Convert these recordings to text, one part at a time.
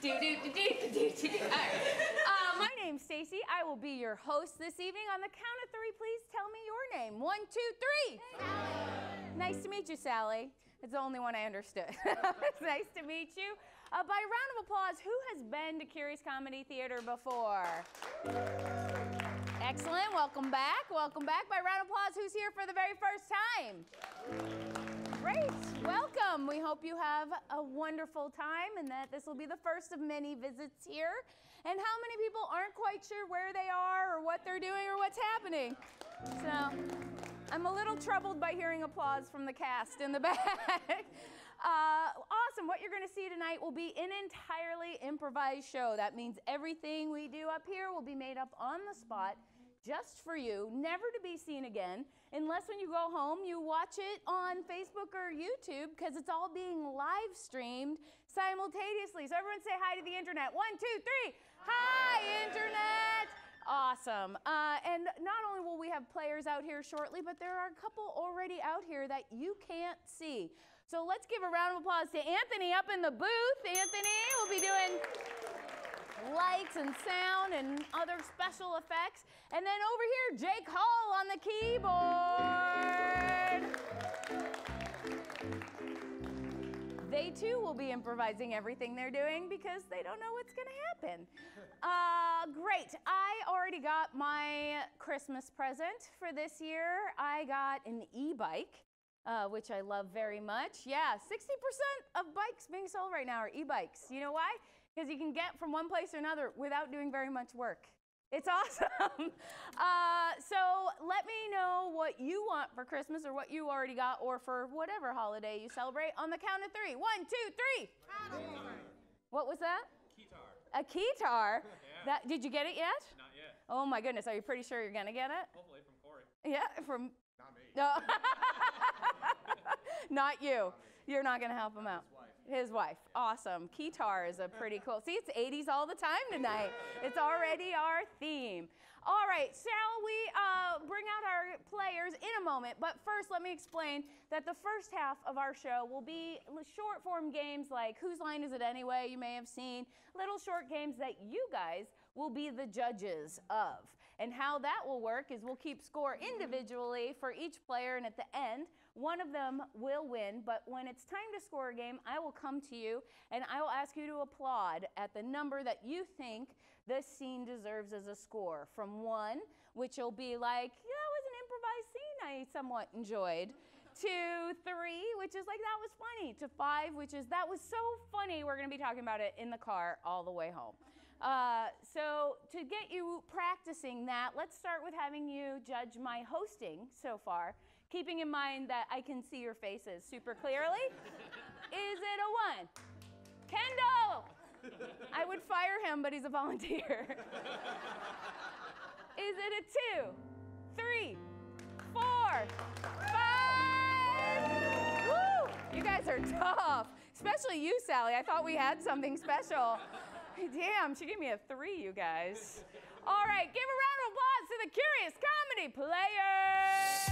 My name's Stacey. I will be your host this evening. On the count of three, please tell me your name. 1, 2, 3. Sally. Nice to meet you, Sally. It's the only one I understood. It's nice to meet you. By a round of applause, who has been to Curious Comedy Theater before? Excellent. Welcome back. Welcome back. By a round of applause, who's here for the very first time? Great. Welcome. We hope you have a wonderful time and that this will be the first of many visits here. And how many people aren't quite sure where they are or what they're doing or what's happening? So I'm a little troubled by hearing applause from the cast in the back. Awesome. What you're going to see tonight will be an entirely improvised show. That means everything we do up here will be made up on the spot, just for you, never to be seen again, unless when you go home you watch it on Facebook or YouTube, because it's all being live streamed simultaneously. So everyone say hi to the internet. 1, 2, 3. Hi, internet. Awesome. And not only will we have players out here shortly, but there are a couple already out here that you can't see. So let's give a round of applause to Anthony up in the booth. Anthony will be doing lights and sound and other special effects. And then over here, Jake Hall on the keyboard. They too will be improvising everything they're doing because they don't know what's gonna happen. Great, I already got my Christmas present for this year. I got an e-bike, which I love very much. Yeah, 60% of bikes being sold right now are e-bikes. You know why? Because you can get from one place to another without doing very much work. It's awesome. So let me know what you want for Christmas or what you already got or for whatever holiday you celebrate on the count of 3. 1, 2, 3. What was that? Keytar. A keytar? Yeah. Did you get it yet? Not yet. Oh my goodness, are you pretty sure you're gonna get it? Hopefully from Corey. Yeah, from... Not me. No. Not you. You're not going to help him out. His wife. His wife. Awesome. Keytar is a pretty cool. See, it's 80s all the time tonight. It's already our theme. All right, shall we bring out our players in a moment? But first, let me explain that the first half of our show will be short form games like Whose Line Is It Anyway? You may have seen. Little short games that you guys will be the judges of. And how that will work is we'll keep score individually for each player, and at the end, one of them will win. But when it's time to score a game, I will come to you and I will ask you to applaud at the number that you think this scene deserves as a score. From 1, which will be like, yeah, that was an improvised scene I somewhat enjoyed, to 3, which is like, that was funny, to 5, which is, that was so funny, we're going to be talking about it in the car all the way home. So to get you practicing that, let's start with having you judge my hosting so far, keeping in mind that I can see your faces super clearly. Is it a 1? Kendall! I would fire him, but he's a volunteer. Is it a 2, 3, 4, 5? Woo! You guys are tough. Especially you, Sally. I thought we had something special. Damn, she gave me a 3, you guys. All right, give a round of applause to the Curious Comedy players.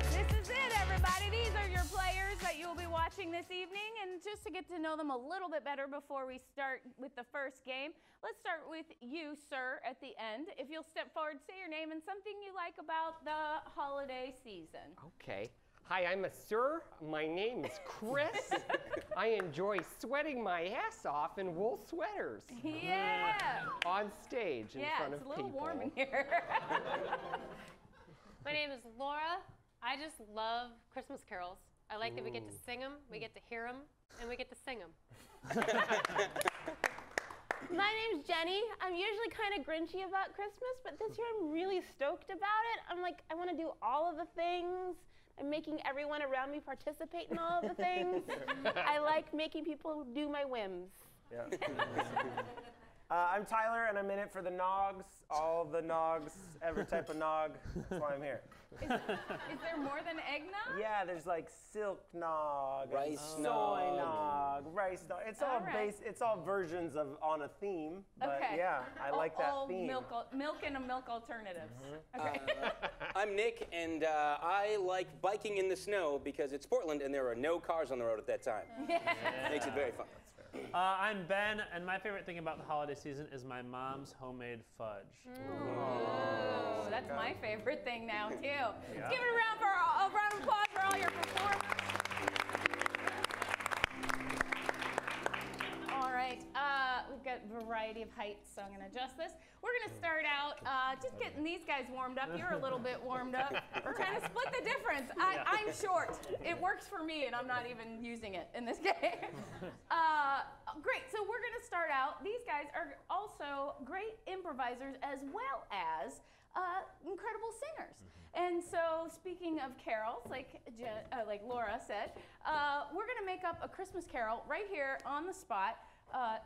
This is it, everybody. These are your players that you'll be watching this evening. And just to get to know them a little bit better before we start with the first game, let's start with you, sir, at the end. If you'll step forward, say your name and something you like about the holiday season. Okay. Hi, I'm a sir. My name is Chris. I enjoy sweating my ass off in wool sweaters. Yeah. On stage in front of people. Yeah, it's a little warm in here. My name is Laura. I just love Christmas carols. I like that we get to sing them, we get to hear them, and we get to sing them. My name's Jenny. I'm usually kind of grinchy about Christmas, but this year I'm really stoked about it. I'm like, I want to do all of the things. I'm making everyone around me participate in all of the things. I like making people do my whims. Yeah. I'm Tyler, and I'm in it for the nogs, all the nogs, every type of nog. That's why I'm here. Is there more than eggnog? Yeah, there's like silk nog, Rice soy nog. nog, rice nog. It's all it's all versions of on a theme. But yeah, I like that theme. Milk and milk alternatives. Okay. I'm Nick, and I like biking in the snow because it's Portland and there are no cars on the road at that time. Makes it very fun. I'm Ben, and my favorite thing about the holiday season is my mom's homemade fudge. Ooh, that's my favorite thing now, too. Let's give it a round of applause for all your performers. All right, we've got a variety of heights, so I'm going to adjust this. We're going to start out just getting these guys warmed up. You're a little bit warmed up. We're trying to split the difference. I'm short. It works for me, and I'm not even using it in this game. Great, so we're going to start out. These guys are also great improvisers as well as incredible singers. And so speaking of carols, like Laura said, we're going to make up a Christmas carol right here on the spot,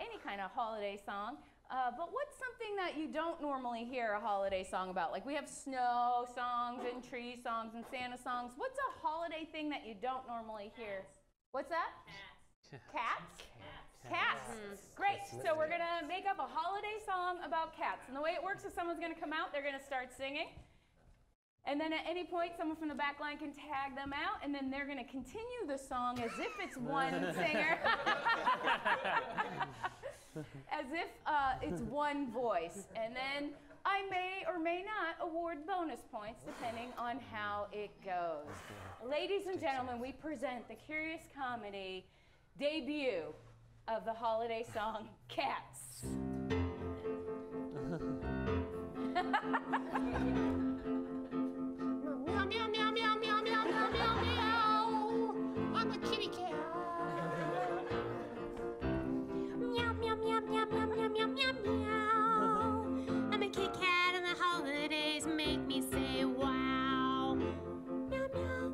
any kind of holiday song. But what's something that you don't normally hear a holiday song about? Like we have snow songs and tree songs and Santa songs. What's a holiday thing that you don't normally hear? What's that? Cats? Cats. Great. So we're going to make up a holiday song about cats. And the way it works is someone's going to come out, they're going to start singing. And then at any point, someone from the back line can tag them out, and then they're going to continue the song as if it's one singer. As if it's one voice. And then I may or may not award bonus points depending on how it goes. Ladies and gentlemen, we present the Curious Comedy debut of the holiday song, Cats. Meow, meow, meow, meow, meow, meow, meow, meow, meow. I'm a kitty cat. Meow, meow, meow, meow, meow, meow, meow, meow, meow. I'm a kitty cat, and the holidays make me say wow. Meow, meow.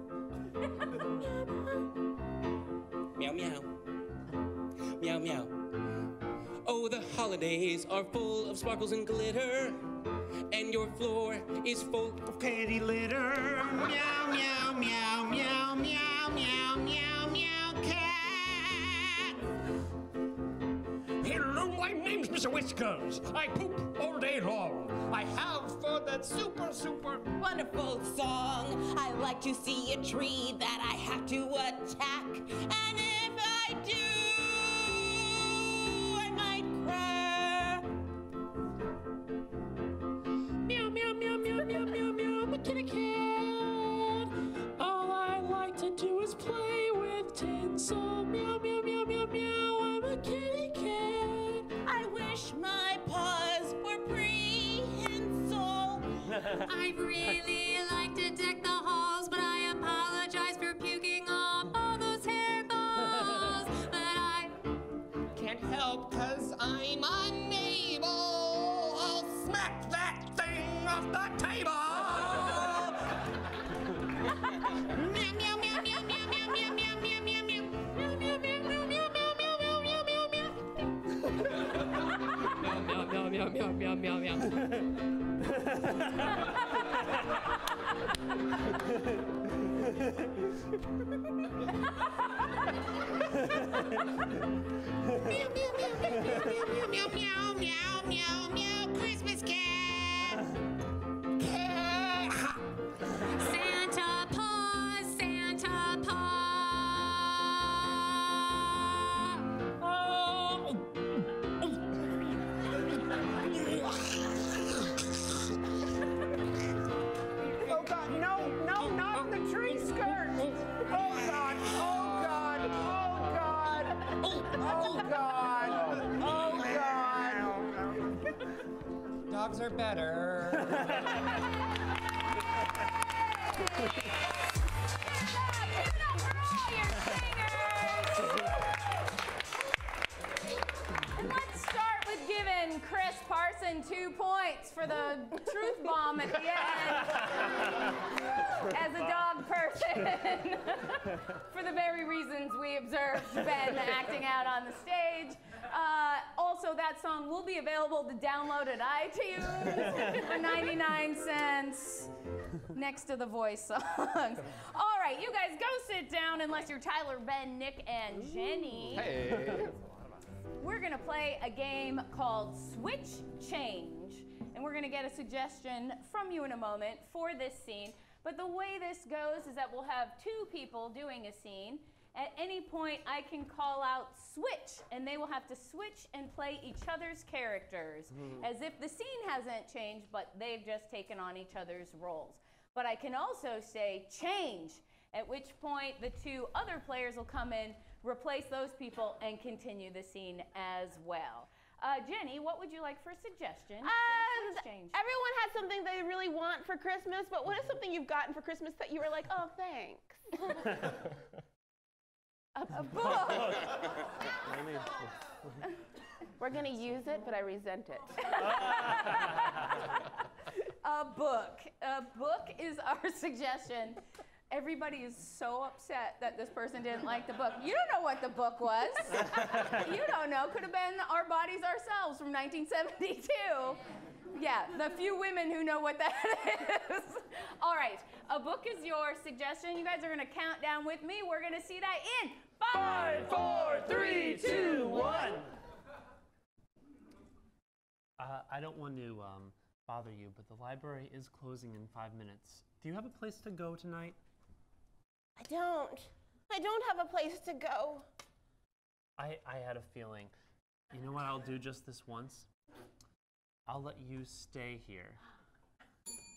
Meow, meow. Meow, meow. Oh, the holidays are full of sparkles and glitter, and your floor is full of kitty litter. Meow, meow, meow, meow, meow, meow, meow, meow, cat. Hello, my name's Mr. Whiskers. I poop all day long. I have for that super, super wonderful song. I like to see a tree that I have to attack. And if I do, I might cry. Meow, meow, meow, meow, meow, meow, meow, I'm a kitty cat. All I like to do is play with tinsel. Meow, meow, meow, meow, meow, I'm a kitty cat. I wish my paws were prehensile. I'd really like to deck the halls, but I apologize for puking off all those hairballs. But I can't help 'cause I'm unable. I'll smack that thing off the table. meow, meow, meow, meow, meow, meow, meow, meow, meow, meow, meow, meow, meow, meow, meow, meow, meow, meow, meow, Meow, meow, meow, meow, meow, meow. meow, meow, meow, meow, Christmas cat. Santa Paws, Santa Paws. Oh God, no, not in the tree skirt. Oh God, oh God, oh God, oh God, oh God. Dogs are better. And let's start with giving Chris Parsons 2 points for the truth bomb at the end as a dog person. for the very reasons we observed Ben acting out on the stage. Also, that song will be available to download at iTunes for 99 cents next to the voice songs. All right, you guys go sit down unless you're Tyler, Ben, Nick, and Jenny. Hey. We're going to play a game called Switch Change, and we're going to get a suggestion from you in a moment for this scene. But the way this goes is that we'll have two people doing a scene. At any point, I can call out switch, and they will have to switch and play each other's characters as if the scene hasn't changed, but they've just taken on each other's roles. But I can also say change, at which point the two other players will come in, replace those people, and continue the scene as well. Jenny, what would you like for a suggestion for switch change? Everyone has something they really want for Christmas, but what is something you've gotten for Christmas that you were like, oh, thanks? A book. We're going to use it, but I resent it. A book. A book is our suggestion. Everybody is so upset that this person didn't like the book. You don't know what the book was. You don't know. Could have been Our Bodies Ourselves from 1972. Yeah, the few women who know what that is. All right, a book is your suggestion. You guys are going to count down with me. We're going to see that in 5, 4, 3, 2, 1. I don't want to bother you, but the library is closing in 5 minutes. Do you have a place to go tonight? I don't have a place to go. I had a feeling. You know what I'll do just this once? I'll let you stay here.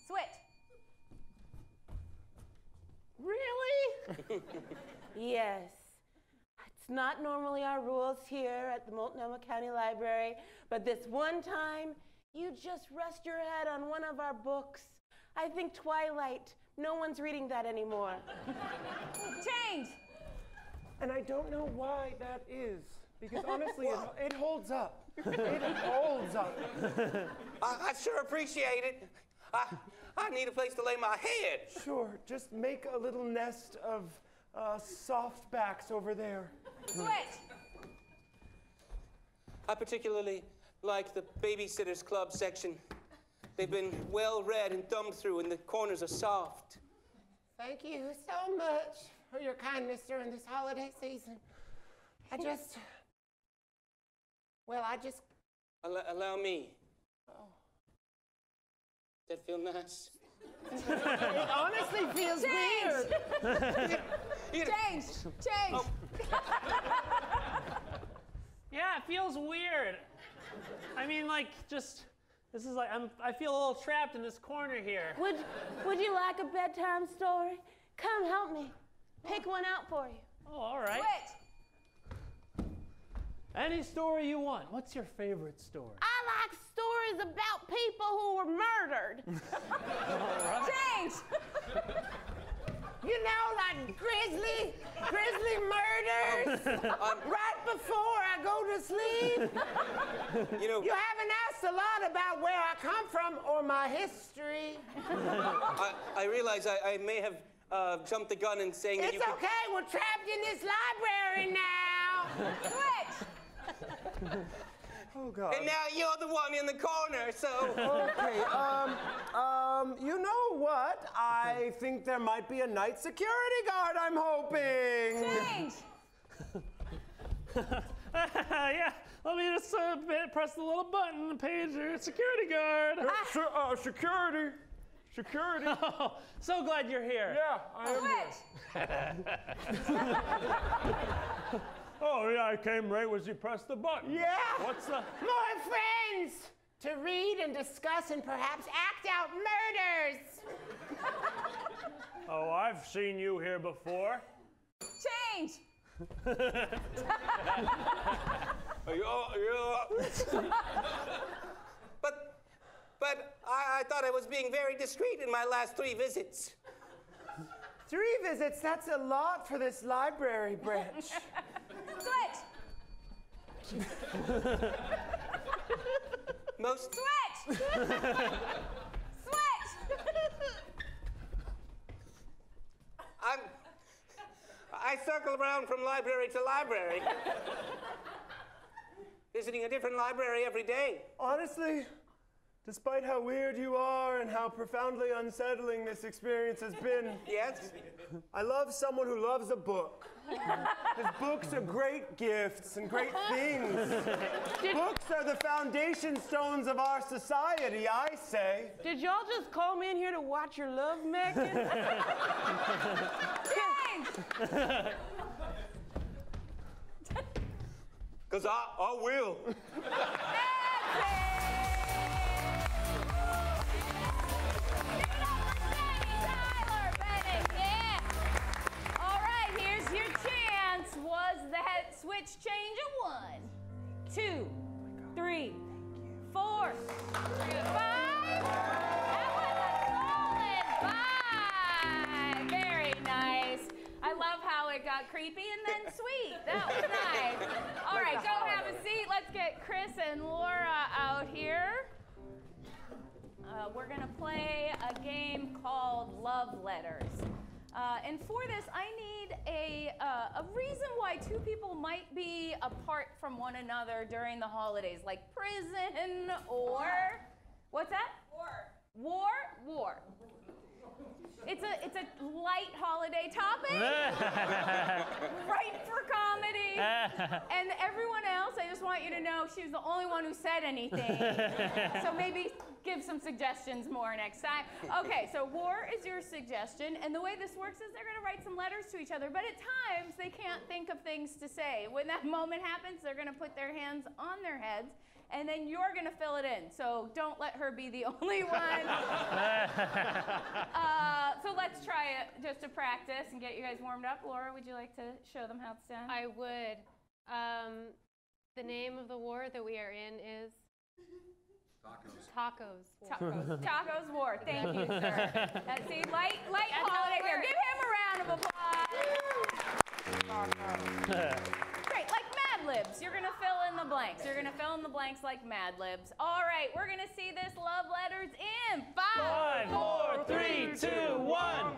Switch. Really? Yes. It's not normally our rules here at the Multnomah County Library, but this one time, you just rest your head on one of our books. I think Twilight. No one's reading that anymore. Change. And I don't know why that is, because honestly, it holds up. It holds up. I sure appreciate it. I need a place to lay my head. Sure, just make a little nest of softbacks over there. Switch. I particularly like the Babysitters Club section. They've been well read and thumbed through, and the corners are soft. Thank you so much for your kindness during this holiday season. Allow me. Oh. Does that feel nice? It honestly feels weird. Change. Change. Oh. Yeah, it feels weird. I mean, like, just, this is like, I feel a little trapped in this corner here. Would you like a bedtime story? Come help me. Pick one out for you. Oh, all right. Switch. Any story you want. What's your favorite story? I like stories about people who were murdered. Change. You know, like grisly murders. Right before I go to sleep. You know, You haven't asked a lot about where I come from or my history. I realize I may have jumped the gun in saying that It's okay, we're trapped in this library now. Switch. Oh, God. And now you're the one in the corner, so. Okay, you know what? I think there might be a night security guard, I'm hoping. Change. Yeah, let me just press the little button, pager, security guard. Security. Security. Oh, so glad you're here. Yeah, I am Switch. Oh, yeah, I came right as you pressed the button. Yeah. What's the... More friends to read and discuss and perhaps act out murders. Oh, I've seen you here before. Change. But I thought I was being very discreet in my last 3 visits. 3 visits, that's a lot for this library branch. Switch. Most. Switch. Switch. I circle around from library to library, visiting a different library every day. Honestly, despite how weird you are and how profoundly unsettling this experience has been, Yes? I love someone who loves a book. Because books are great gifts and great things. Books are the foundation stones of our society, I say. Did y'all just call me in here to watch your love making? Because I will. Was that switch change a 1, 2, 3, 4, 5? That was a solid 5. Very nice. I love how it got creepy and then sweet. That was nice. All right, go have a seat. Let's get Chris and Laura out here. We're going to play a game called Love Letters. And for this, I need a reason why two people might be apart from one another during the holidays, like prison or what's that? War. War. It's a light holiday topic, right for comedy. And everyone else, I just want you to know she was the only one who said anything. So maybe give some suggestions more next time. Okay, so war is your suggestion, and the way this works is they're gonna write some letters to each other, but at times they can't think of things to say. When that moment happens, they're gonna put their hands on their heads, and then you're gonna fill it in. So don't let her be the only one. So let's try it just to practice and get you guys warmed up. Laura, would you like to show them how it's done? I would. The name of the war that we are in is? Tacos. Tacos war. Thank you, sir. See, light holiday here. Give him a round of applause. Great, like Mad Libs. You're gonna fill in the blanks. You're gonna fill in the blanks like Mad Libs. All right, we're gonna see this love letters in 5, 4, 3, 2, 1.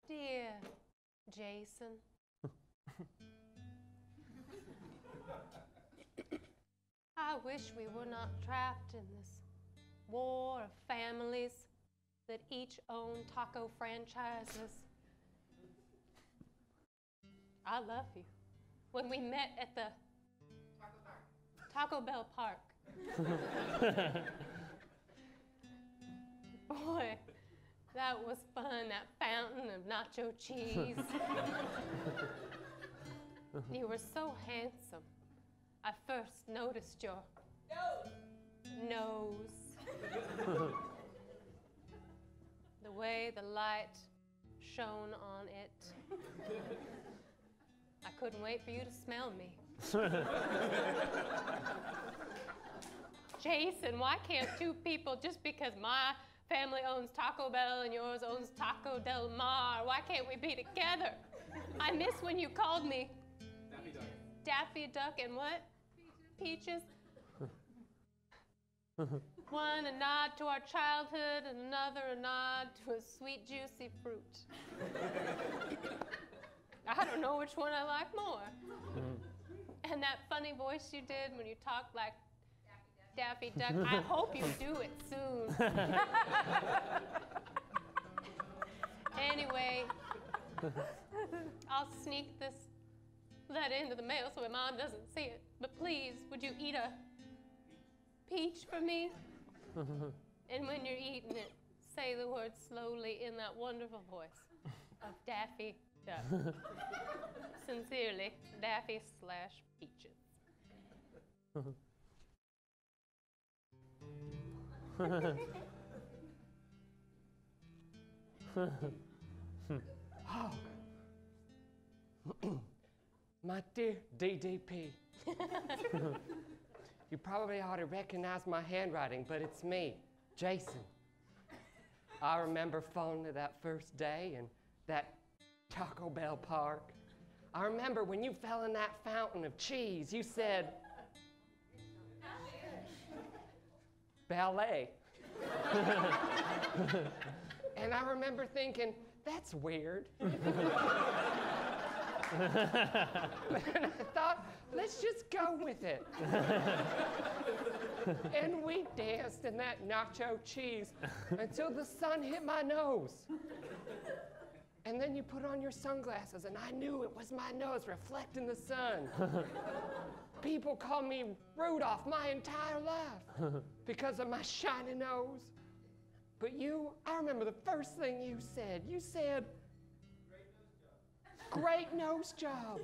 Dear Jason. I wish we were not trapped in this war of families that each own taco franchises. I love you. When we met at the Taco Bell Park. Boy, that was fun, that fountain of nacho cheese. You were so handsome. I first noticed your nose. The way the light shone on it. I couldn't wait for you to smell me. Jason, why can't two people, just because my family owns Taco Bell and yours owns Taco Del Mar, why can't we be together? I miss when you called me Daffy Duck. Daffy Duck and what? Peaches. One, a nod to our childhood, and another, a nod to a sweet, juicy fruit. I don't know which one I like more. And that funny voice you did when you talked like Daffy Duck, I hope you do it soon. Anyway, I'll sneak this letter into the mail so my mom doesn't see it. But please, would you eat a peach for me? And when you're eating it, say the word slowly in that wonderful voice of Daffy Duck. Sincerely, Daffy/Peaches. My dear DDP, you probably ought to recognize my handwriting, but it's me, Jason. I remember phoning that first day in that Taco Bell Park. I remember when you fell in that fountain of cheese, you said, ballet. And I remember thinking, that's weird. But I thought, let's just go with it. And we danced in that nacho cheese until the sun hit my nose. And then you put on your sunglasses, and I knew it was my nose reflecting the sun. People called me Rudolph my entire life because of my shiny nose. But you, I remember the first thing you said. You said, great nose job.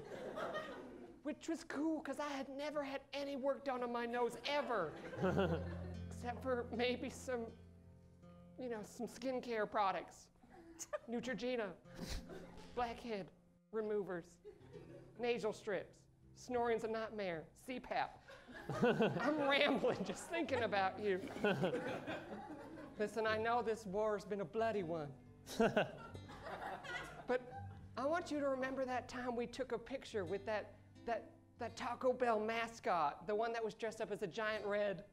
Which was cool, because I had never had any work done on my nose ever. Except for maybe some, some skincare products. Neutrogena, blackhead removers, nasal strips, snoring's a nightmare, CPAP. I'm rambling just thinking about you. Listen, I know this war's been a bloody one. But I want you to remember that time we took a picture with that Taco Bell mascot, the one that was dressed up as a giant red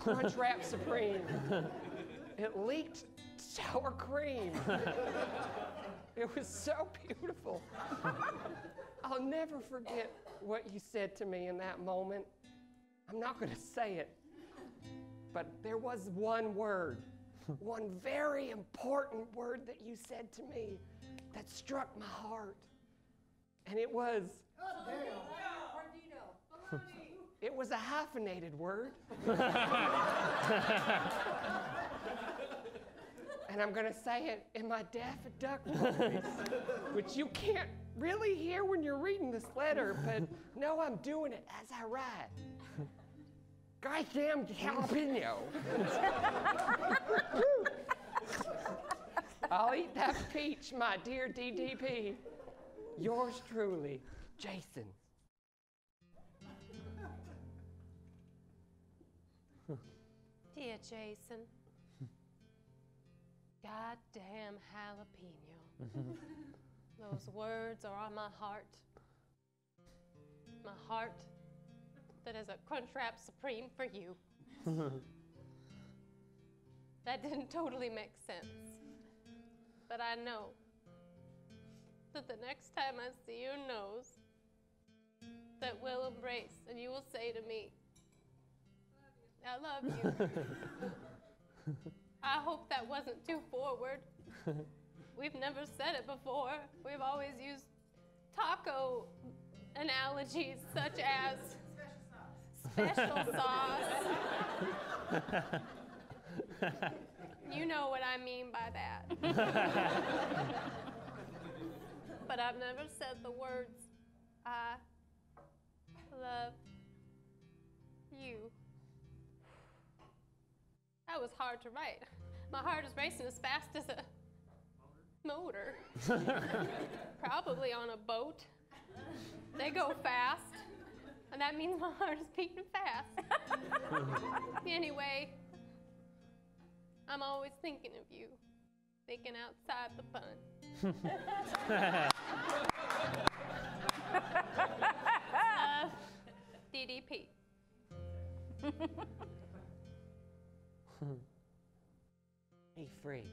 Crunchwrap Supreme. It leaked sour cream. It was so beautiful. I'll never forget what you said to me in that moment. I'm not going to say it, but there was one word, one very important word that you said to me that struck my heart. And it was, it was a hyphenated word. And I'm going to say it in my Daffy Duck voice, which you can't really hear when you're reading this letter, but no, I'm doing it as I write. Goddamn jalapeno. I'll eat that peach, my dear DDP. Yours truly, Jason. Dear Jason, goddamn jalapeno. Those words are on my heart. My heart that is a Crunchwrap Supreme for you. That didn't totally make sense. But I know that the next time I see your nose, that we'll embrace and you will say to me, I love you. I hope that wasn't too forward. We've never said it before. We've always used taco analogies such as special sauce. You know what I mean by that. But I've never said the words, I love you. That was hard to write. My heart is racing as fast as a motor. Probably on a boat. They go fast, and that means my heart is beating fast. Anyway, I'm always thinking of you, thinking outside the fun. DDP. Be free.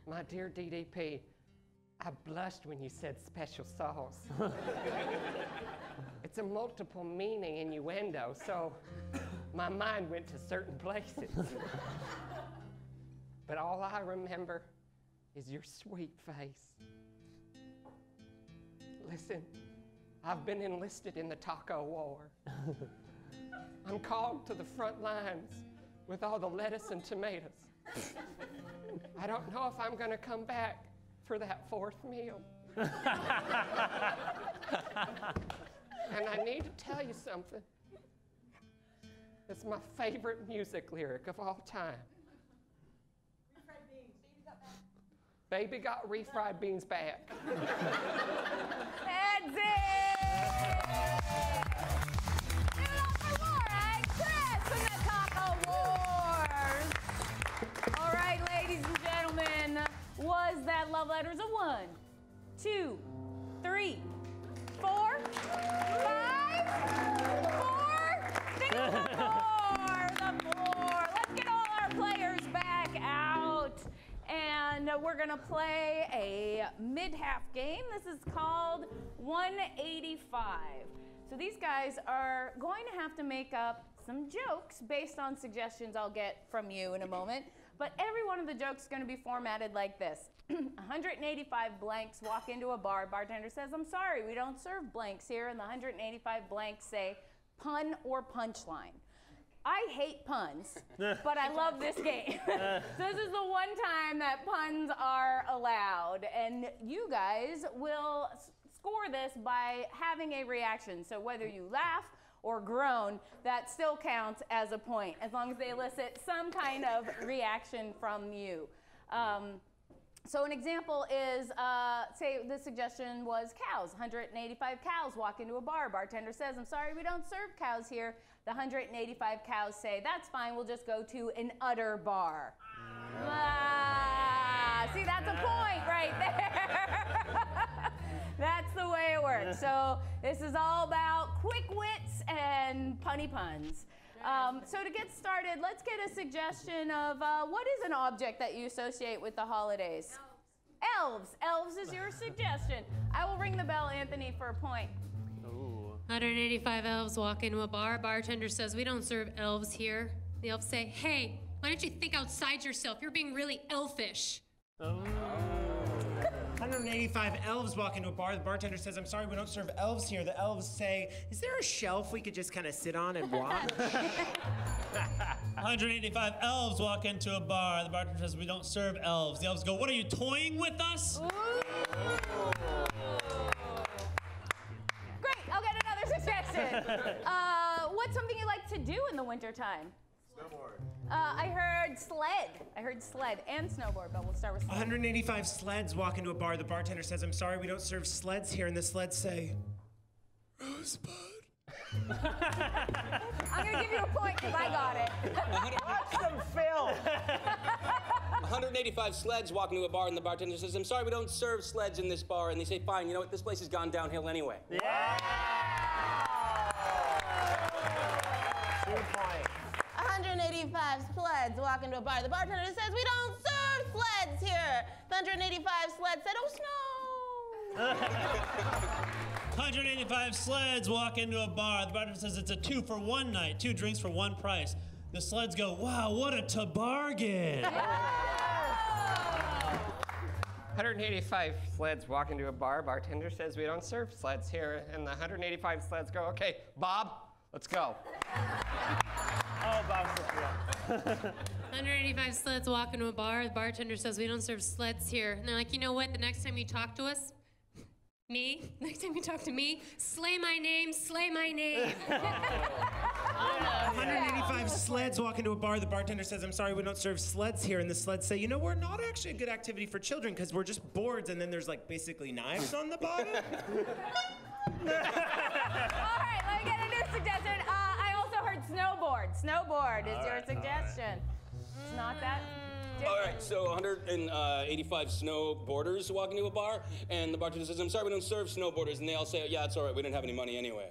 My dear DDP, I blushed when you said special sauce. It's a multiple meaning innuendo, so my mind went to certain places. But all I remember is your sweet face. Listen, I've been enlisted in the taco war. I'm called to the front lines with all the lettuce and tomatoes. I don't know if I'm going to come back for that fourth meal. And I need to tell you something. It's my favorite music lyric of all time. Baby got refried beans back. That's it! Give it up for Laura and Chris in the Taco Wars. All right, ladies and gentlemen, was that love letters a 1, 2, 3, 4? we're going to play a mid-half game. This is called 185. So these guys are going to have to make up some jokes based on suggestions I'll get from you in a moment. But every one of the jokes is going to be formatted like this. 185 blanks walk into a bar. Bartender says, I'm sorry, we don't serve blanks here. And the 185 blanks say pun or punchline. I hate puns, but I love this game. So this is the one time that puns are allowed. And you guys will score this by having a reaction. So whether you laugh or groan, that still counts as a point, as long as they elicit some kind of reaction from you. So an example is, say the suggestion was cows. 185 cows walk into a bar. Bartender says, I'm sorry, we don't serve cows here. The 185 cows say, that's fine, we'll just go to an udder bar. See, that's a point right there. That's the way it works. So this is all about quick wits and punny puns. So to get started, let's get a suggestion of what is an object that you associate with the holidays? Elves. Elves is your suggestion. I will ring the bell, Anthony, for a point. 185 elves walk into a bar. Bartender says, we don't serve elves here. The elves say, hey, why don't you think outside yourself? You're being really elfish. 185 elves walk into a bar. The bartender says, I'm sorry, we don't serve elves here. The elves say, is there a shelf we could just kind of sit on and watch? 185 elves walk into a bar. The bartender says, we don't serve elves. The elves go, what are you, toying with us? Great, I'll get another suggestion. What's something you like to do in the wintertime? Snowboard. I heard sled. I heard sled and snowboard, but we'll start with sled. 185 sleds walk into a bar. The bartender says, I'm sorry, we don't serve sleds here. And the sleds say, Rosebud. I'm going to give you a point because I got it. Watch some film. 185 sleds walk into a bar, and the bartender says, I'm sorry, we don't serve sleds in this bar. And they say, fine, you know what, this place has gone downhill anyway. Yeah! 2 points. 185 sleds walk into a bar. The bartender says, we don't serve sleds here. The 185 sleds said, oh, snow. 185 sleds walk into a bar. The bartender says it's a 2 for 1 night, 2 drinks for 1 price. The sleds go, wow, what a ta-bargain. 185 sleds walk into a bar. Bartender says we don't serve sleds here. And the 185 sleds go, okay, Bob, let's go. Oh, Bob's 185 sleds walk into a bar. The bartender says, we don't serve sleds here. And they're like, you know what? The next time you talk to us, next time you talk to me, slay my name, slay my name. 185 sleds walk into a bar. The bartender says, I'm sorry, we don't serve sleds here. And the sleds say, you know, we're not actually a good activity for children because we're just boards. And then there's like basically knives on the bottom. All right, let me get a new suggestion. I also heard snowboard. Snowboard is your suggestion. It's not that different. All right, so 185 snowboarders walk into a bar, and the bartender says, I'm sorry, we don't serve snowboarders. And they all say, yeah, it's all right, we didn't have any money anyway.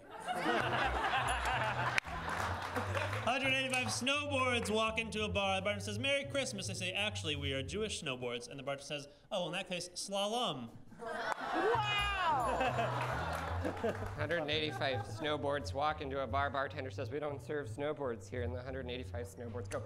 185 snowboards walk into a bar. The bartender says, Merry Christmas. They say, actually, we are Jewish snowboards. And the bartender says, oh, in that case, slalom. Wow! 185 snowboards walk into a bar. Bartender says we don't serve snowboards here. And the 185 snowboards go,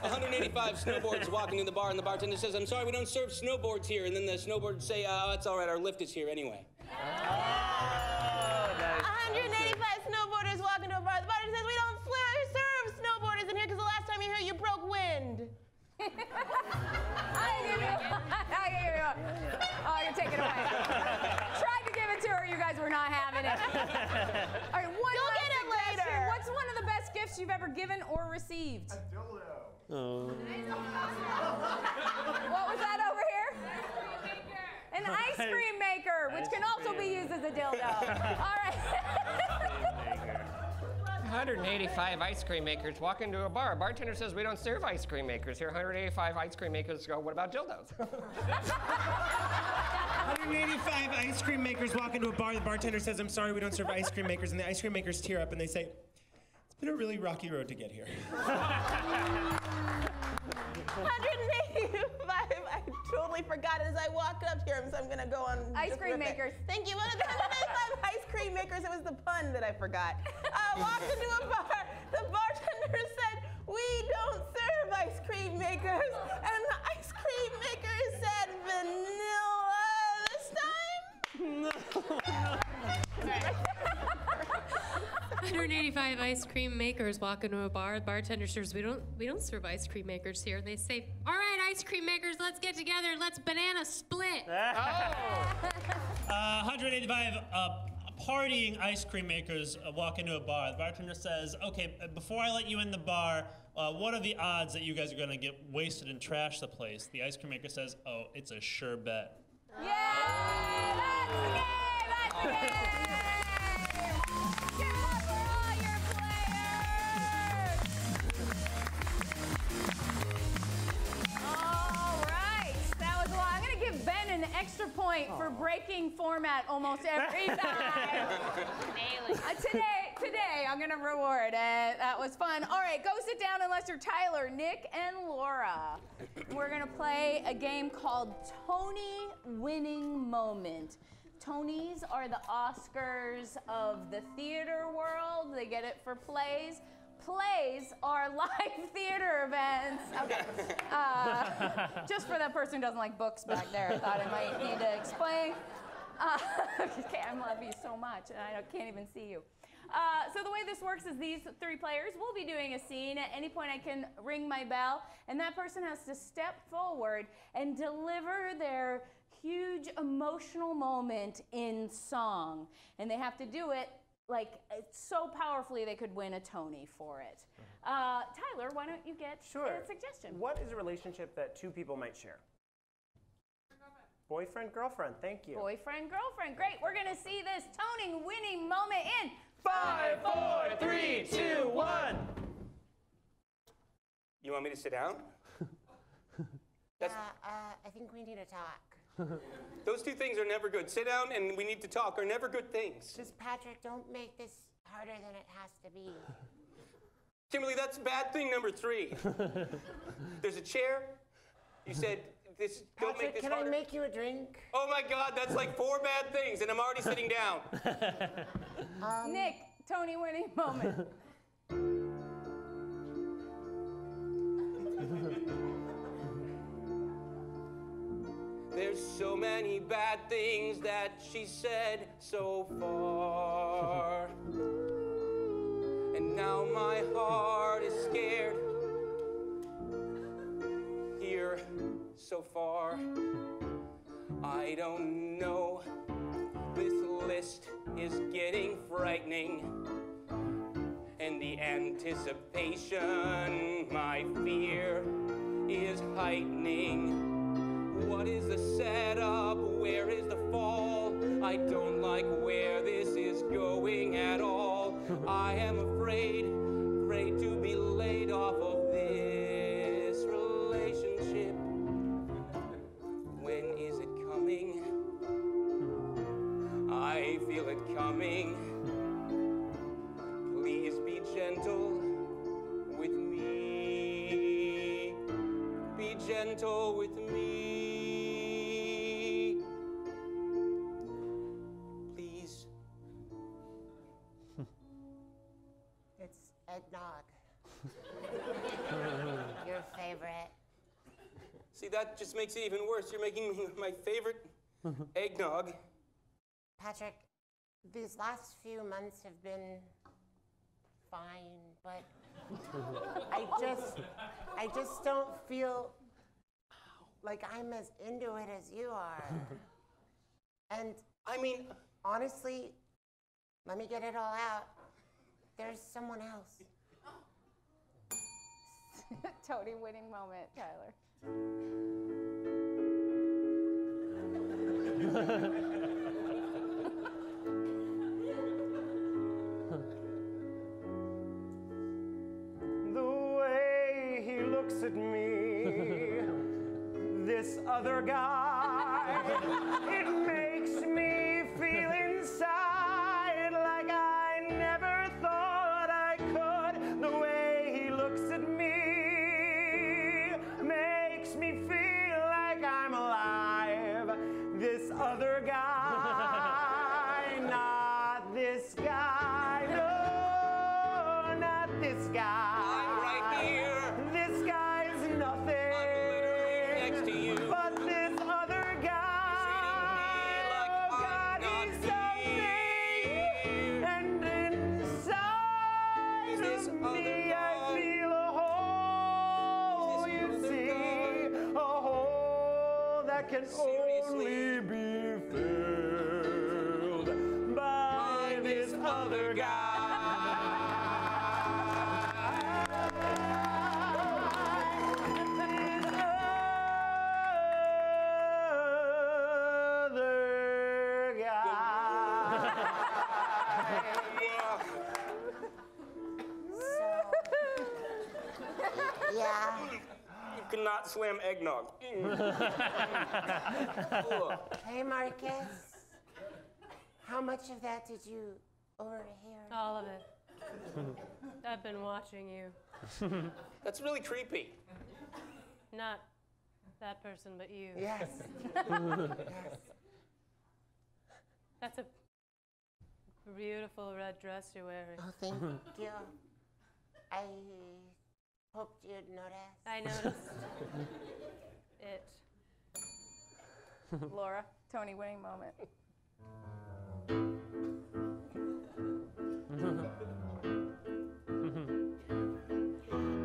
185 snowboards walk into the bar, and the bartender says, I'm sorry, we don't serve snowboards here. And then the snowboarders say, oh, that's all right, our lift is here anyway. 185 snowboarders walk into a bar. The bartender says, we don't serve snowboarders in here because the last time you were here, you broke wind. I give you. Oh, you take it away. Tried to give it to her. You guys were not having it. All right, You'll get it later. What's one of the best gifts you've ever given or received? A dildo. Oh. What was that over here? An ice cream maker, which can also be used as a dildo. All right. 185 ice cream makers walk into a bar. Bartender says we don't serve ice cream makers here. 185 ice cream makers go, what about dildos? 185 ice cream makers walk into a bar. The bartender says, I'm sorry, we don't serve ice cream makers. And the ice cream makers tear up and they say, it's been a really rocky road to get here. 185. I totally forgot it as I walked up here, so I'm going to go on. Ice cream makers. Thank you. 185 ice cream makers. It was the pun that I forgot. Walked into a bar. The bartender said, "We don't serve ice cream makers." And the ice cream maker said, "Vanilla this time?" 185 ice cream makers walk into a bar. The bartender says, we don't serve ice cream makers here. They say, all right, ice cream makers, let's get together. Let's banana split. 185 partying ice cream makers walk into a bar. The bartender says, okay, before I let you in the bar, what are the odds that you guys are going to get wasted and trash the place? The ice cream maker says, oh, it's a sure bet. Yay! That's the game! That's the game! Give it up for all your players! All right, that was a lot. I'm going to give Ben an extra point for breaking format almost every time. Today, I'm going to reward it. That was fun. All right, go sit down unless you're Tyler, Nick, and Laura. We're going to play a game called Tony Winning Moment. Tonys are the Oscars of the theater world. They get it for plays. Plays are live theater events. Okay. Just for that person who doesn't like books back there, I thought I might need to explain. Okay, I love you so much, and I can't even see you. So the way this works is these three players will be doing a scene. At any point I can ring my bell, and that person has to step forward and deliver their huge emotional moment in song. And they have to do it like so powerfully they could win a Tony for it. Tyler, why don't you get a suggestion? What is a relationship that two people might share? Boyfriend, girlfriend. Thank you. Boyfriend, girlfriend. Great. We're going to see this Tony winning moment in 5, 4, 3, 2, 1. You want me to sit down? I think we need to talk. Those two things are never good. Sit down and we need to talk are never good things. Just, Patrick, don't make this harder than it has to be. Kimberly, that's bad thing number 3. There's a chair. You said this. Don't make this can harder. I make you a drink? Oh my God, that's like 4 bad things, and I'm already sitting down. Nick, Tony winning moment. There's so many bad things that she said so far. And now my heart is scared. Here so far. I don't know. This list is getting frightening. And the anticipation, my fear, is heightening. What is the setup? Where is the fall? I don't like where this is going at all. I am afraid to be laid off of this relationship. When is it coming? I feel it coming. Please be gentle with me. Be gentle with me. Please. It's eggnog. Your favorite. See, that just makes it even worse. You're making me my favorite eggnog. Patrick, these last few months have been fine, but I just don't feel like I'm as into it as you are. And I mean, honestly, let me get it all out. There's someone else. Tony winning moment, Tyler. The way he looks at me, this other guy, it makes me feel inside like I never thought I could other guy, not this guy, no, not this guy. I'm right here. This guy's nothing. I'm literally next to you. But this other guy, Like oh God, I'm he's not something. And inside This of other me, I guy. feel a hole. This You other see, guy. a hole that can Seriously. only be filled by this other guy. Yeah. You cannot slam eggnog. Hey, Marcus. How much of that did you overhear? All of it. I've been watching you. That's really creepy. Not that person, but you. Yes. That's a beautiful red dress you're wearing. Oh, thank you. I hoped you'd notice. I noticed it. Laura, Tony winning moment.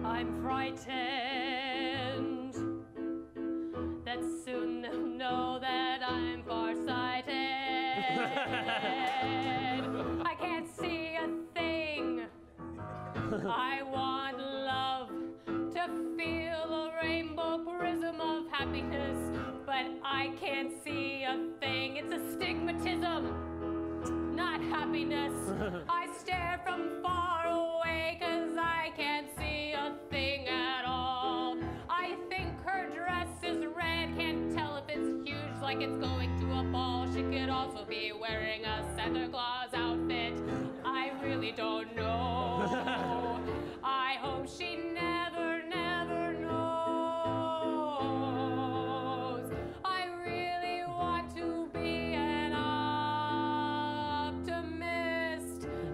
I'm frightened that soon they'll know that I'm farsighted. I can't see a thing. I want love to feel a rainbow prism of happiness, but I can't see a thing. It's a stigmatism, not happiness. I stare from far away 'cause I can't see a thing at all. I think her dress is red, can't tell if it's huge like it's going to a ball. She could also be wearing a Santa Claus outfit. I really don't know. I hope she never, never knows. I really want to be an optimist,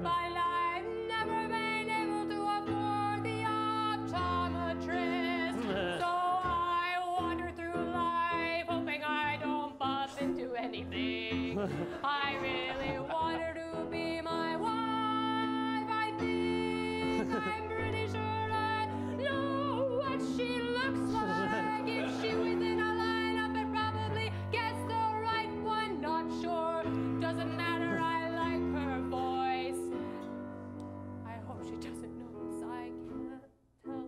but I've never been able to afford the optometrist. So I wander through life hoping I don't bump into anything. I really want her to be my wife. I think I'm pretty sure I know what she looks like. If she was in a lineup, I'd probably guess the right one. Not sure, doesn't matter. I like her voice. I hope she doesn't notice I can't tell a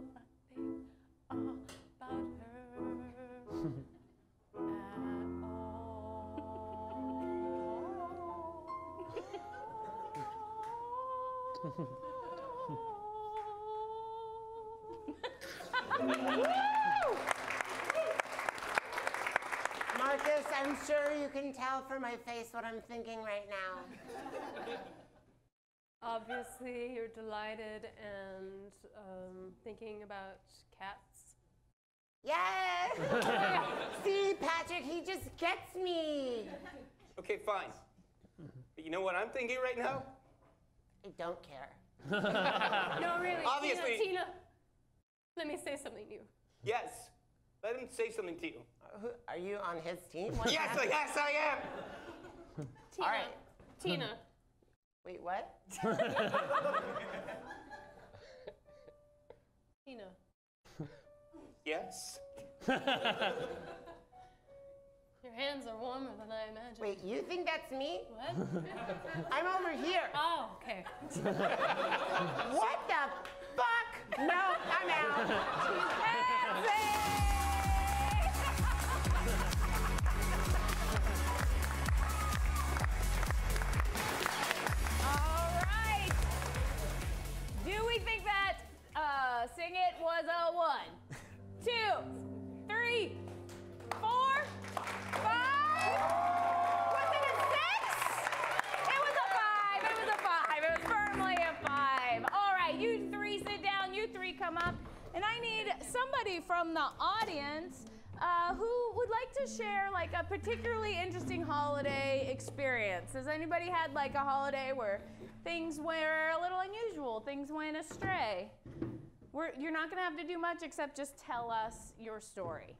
thing about her at Marcus, I'm sure you can tell from my face what I'm thinking right now. Obviously, you're delighted and thinking about cats. Yes! See, Patrick, he just gets me. Okay, fine. But you know what I'm thinking right now? I don't care. No, really. Obviously. Tina, let me say something to you. Yes. Let him say something to you. Are you on his team? What's Yes, happening? yes, I am. Tina. All right. Tina. Wait, what? Tina. Yes. Your hands are warmer than I imagined. Wait, you think that's me? What? I'm over here. Oh, okay. What the fuck? No, I'm out. All right. Do we think that Sing It was a 1, 2, 3, 4, 5? Was it a 6? It was a 5. It was a 5. It was firmly a 5. All right, you three sit down. You three come up. And I need somebody from the audience who would like to share like a particularly interesting holiday experience? Has anybody had like a holiday where things were a little unusual, things went astray? You're not gonna have to do much except just tell us your story.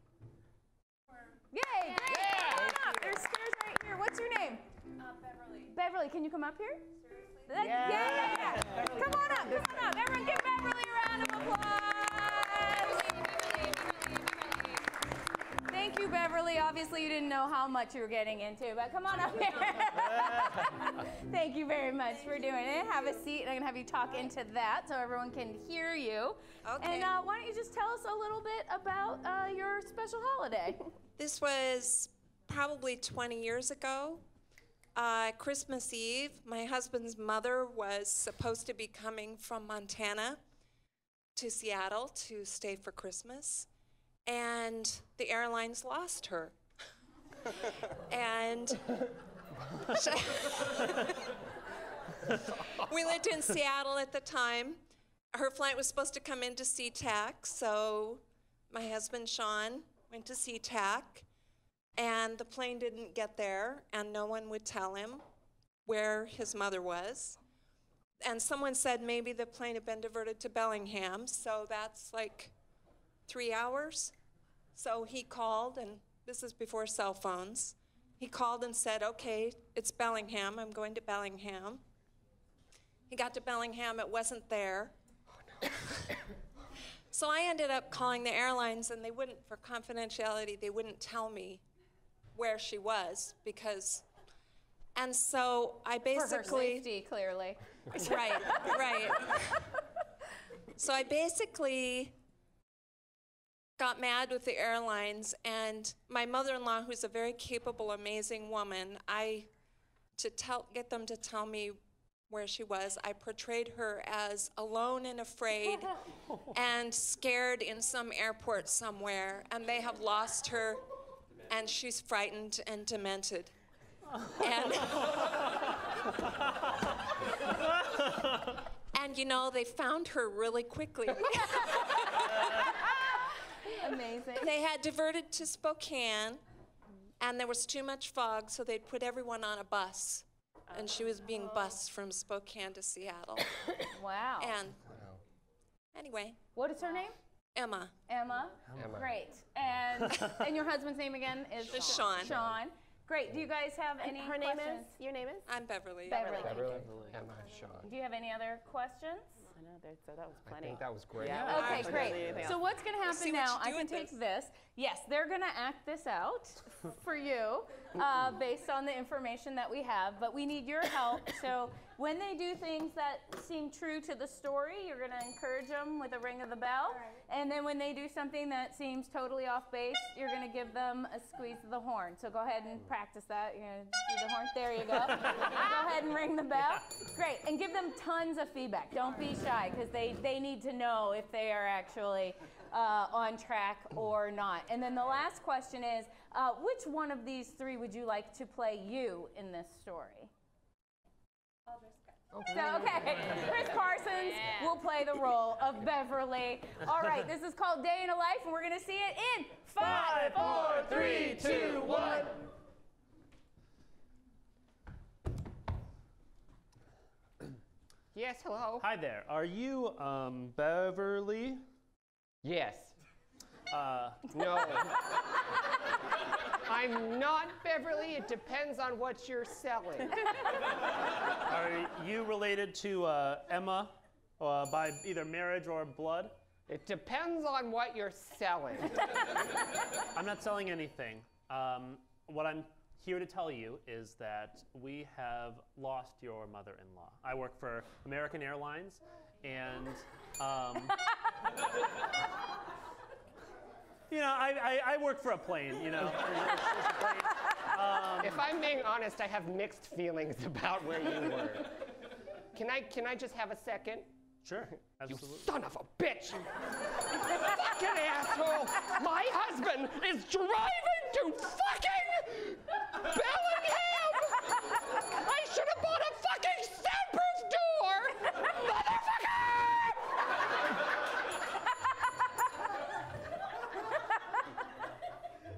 Yay, great, come on up. There's stairs right here. What's your name? Beverly. Beverly, can you come up here? Seriously? Yeah. Come on up. Everyone give Beverly a round of applause. Thank you, Beverly. Obviously, you didn't know how much you were getting into, but come on up here. Thank you very much for doing it. Have a seat, and I'm going to have you talk into that so everyone can hear you. Okay. And why don't you just tell us a little bit about your special holiday? This was probably 20 years ago. Christmas Eve, my husband's mother was supposed to be coming from Montana to Seattle to stay for Christmas, and the airlines lost her. And we lived in Seattle at the time. Her flight was supposed to come into SeaTac, so my husband, Sean, went to SeaTac, and the plane didn't get there, and no one would tell him where his mother was. And someone said maybe the plane had been diverted to Bellingham, so that's like 3 hours. So he called, and this is before cell phones. He called and said, okay, it's Bellingham, I'm going to Bellingham. He got to Bellingham, it wasn't there. Oh, no. So I ended up calling the airlines, and they wouldn't, for confidentiality, they wouldn't tell me where she was because, and so I basically— For her safety, clearly. Right. So I basically got mad with the airlines, and my mother-in-law, who's a very capable, amazing woman, get them to tell me where she was, I portrayed her as alone and afraid and scared in some airport somewhere, and they have lost her, and she's frightened and demented. And you know, they found her really quickly. Amazing. They had diverted to Spokane, and there was too much fog, so they'd put everyone on a bus. And she was being bused from Spokane to Seattle. Wow. And anyway. What is her name? Emma. Emma. Great. And your husband's name again is? Sean. Sean. Great. Do you guys have any Her questions? name is? Your name is? I'm Beverly. Beverly. Emma, Sean. Do you have any other questions? I know, so that was I plenty. think that was great. Yeah. Okay, great. So what's going to happen now, I can take this. Yes, they're going to act this out for you based on the information that we have, but we need your help. So when they do things that seem true to the story, you're going to encourage them with a ring of the bell. Right. And then when they do something that seems totally off base, you're going to give them a squeeze of the horn. So go ahead and practice that. You're going to do the horn. There you go. Go ahead and ring the bell. Great. And give them tons of feedback. Don't be shy, because they need to know if they are actually on track or not. And then the last question is, which one of these three would you like to play you in this story? Okay, Chris Parsons will play the role of Beverly. All right, this is called Day in a Life, and we're going to see it in 5, 4, 3, 2, 1. Yes, hello. Hi there. Are you Beverly? Yes. No. I'm not Beverly. It depends on what you're selling. Are you related to Emma by either marriage or blood? It depends on what you're selling. I'm not selling anything. What I'm here to tell you is that we have lost your mother-in-law. I work for American Airlines, and you know, I work for a plane, you know. There's a plane. If I'm being honest, I have mixed feelings about where you were. Can I just have a second? Sure, absolutely. You son of a bitch! You fucking asshole! My husband is driving to fucking Bellingham! I should have bought a fucking soundproof door! Motherfucker!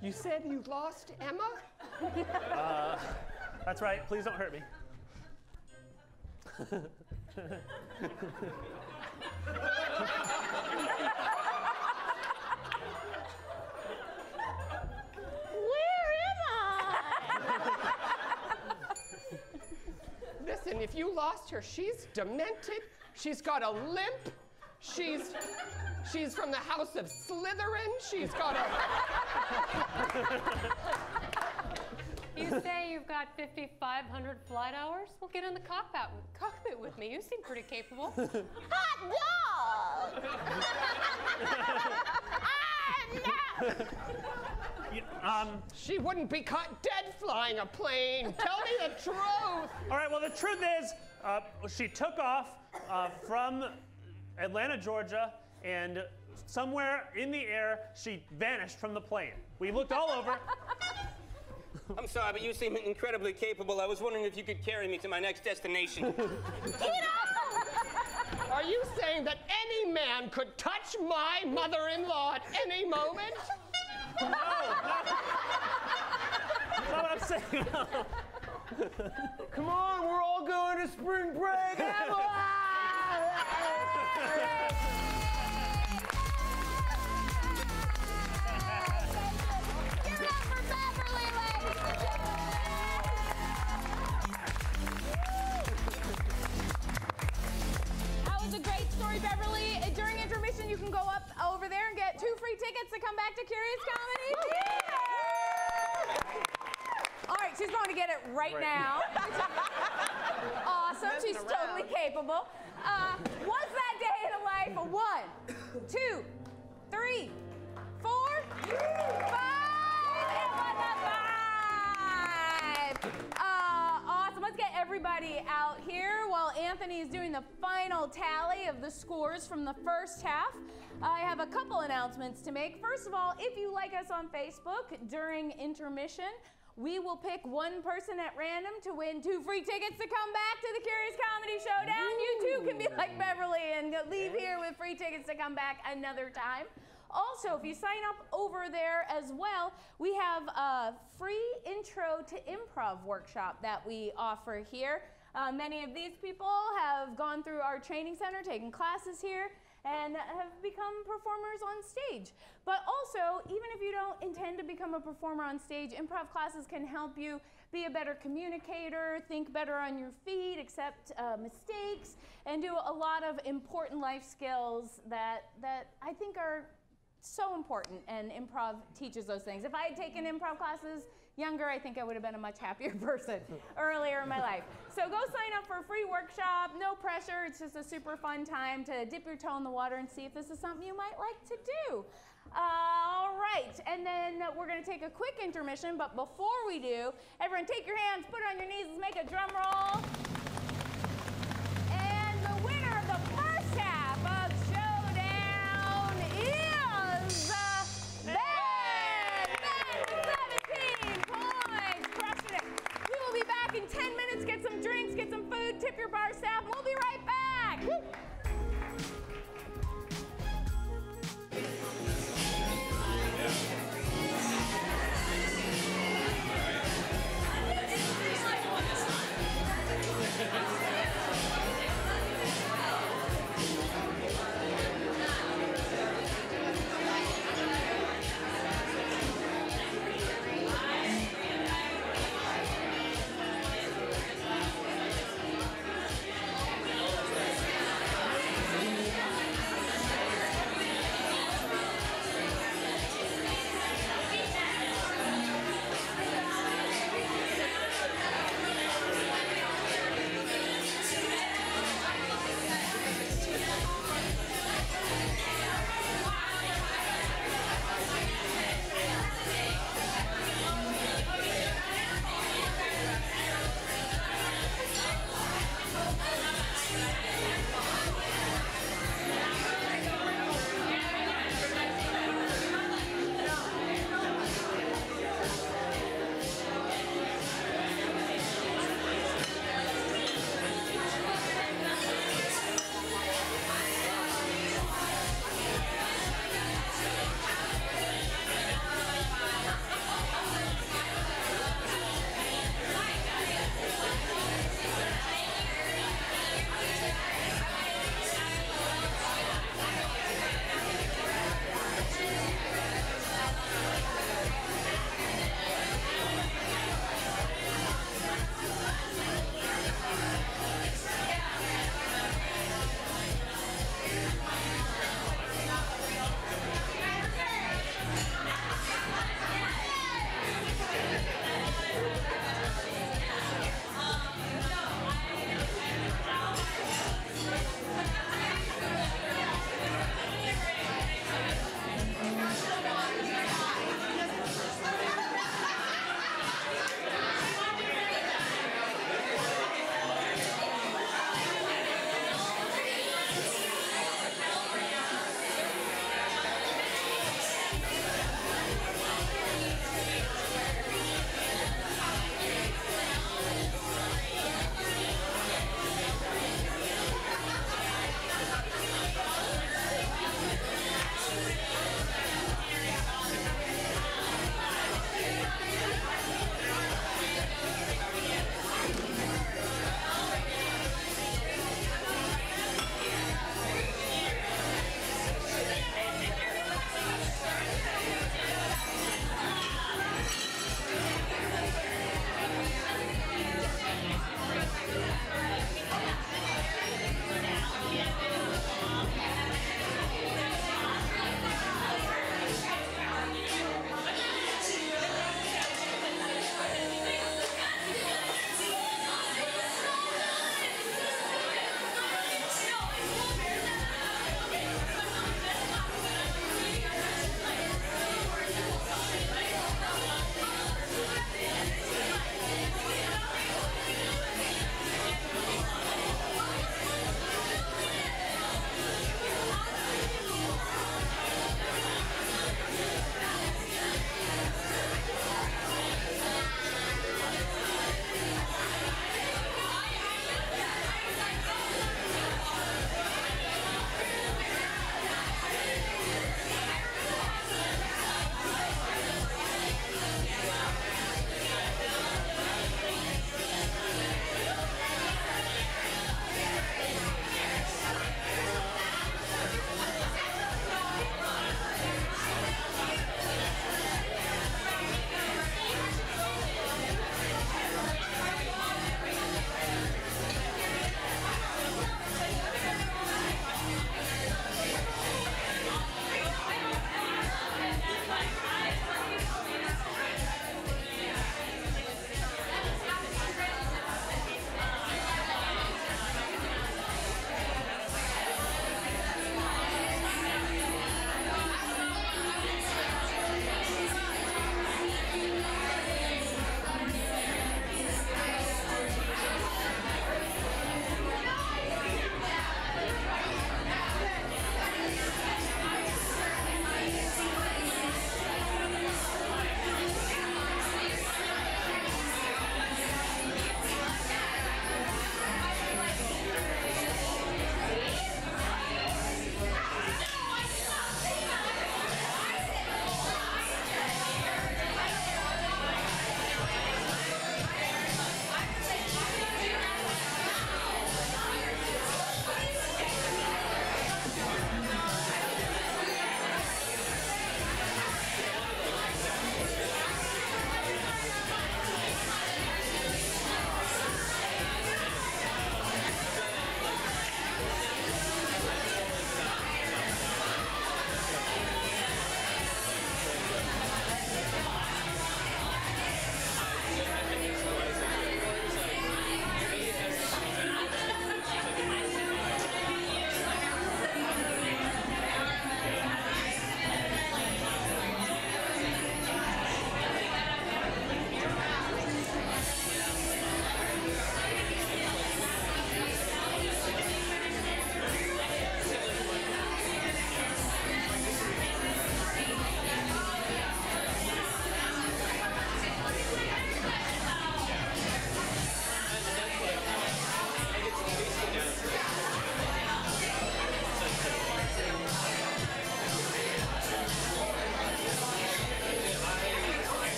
You said you lost Emma? That's right. Please don't hurt me. Listen, if you lost her, she's demented. She's got a limp. She's from the house of Slytherin. She's got a... You say you've got 5,500 flight hours? Well, get in the cockpit with me. You seem pretty capable. Hot dog! She wouldn't be caught dead flying a plane. Tell me the truth. All right, well, the truth is, she took off from Atlanta, Georgia, and somewhere in the air, she vanished from the plane. We looked all over. I'm sorry, but you seem incredibly capable. I was wondering if you could carry me to my next destination. Are you saying that any man could touch my mother-in-law at any moment? No. That's not what I'm saying. No. Come on, we're all going to spring break. Beverly, during intermission, you can go up over there and get 2 free tickets to come back to Curious Comedy Theater. All right, she's going to get it right now. Awesome, she's totally capable. What's that day in the life of 1, 2, 3, 4, 5, and 5. Awesome, let's get everybody out here while Anthony is doing the final tally of the scores from the first half. I have a couple announcements to make. First of all, if you like us on Facebook during intermission, we will pick one person at random to win 2 free tickets to come back to the Curious Comedy Showdown. You too can be like Beverly and leave here with free tickets to come back another time. Also, if you sign up over there as well, we have a free intro to improv workshop that we offer here. Many of these people have gone through our training center, taken classes here, and have become performers on stage. But also, even if you don't intend to become a performer on stage, improv classes can help you be a better communicator, think better on your feet, accept mistakes, and do a lot of important life skills that I think are so important, and improv teaches those things. If I had taken improv classes younger, I think I would have been a much happier person earlier in my life. So go sign up for a free workshop, no pressure, it's just a super fun time to dip your toe in the water and see if this is something you might like to do. All right, and then we're gonna take a quick intermission, but before we do, everyone take your hands, put it on your knees, let's make a drum roll. And the winner of the first half of Showdown is Ben! 17 points, crushing it. We will be back in 10 minutes, get some drinks, get some food, tip your bar staff, and we'll be right back. Woo.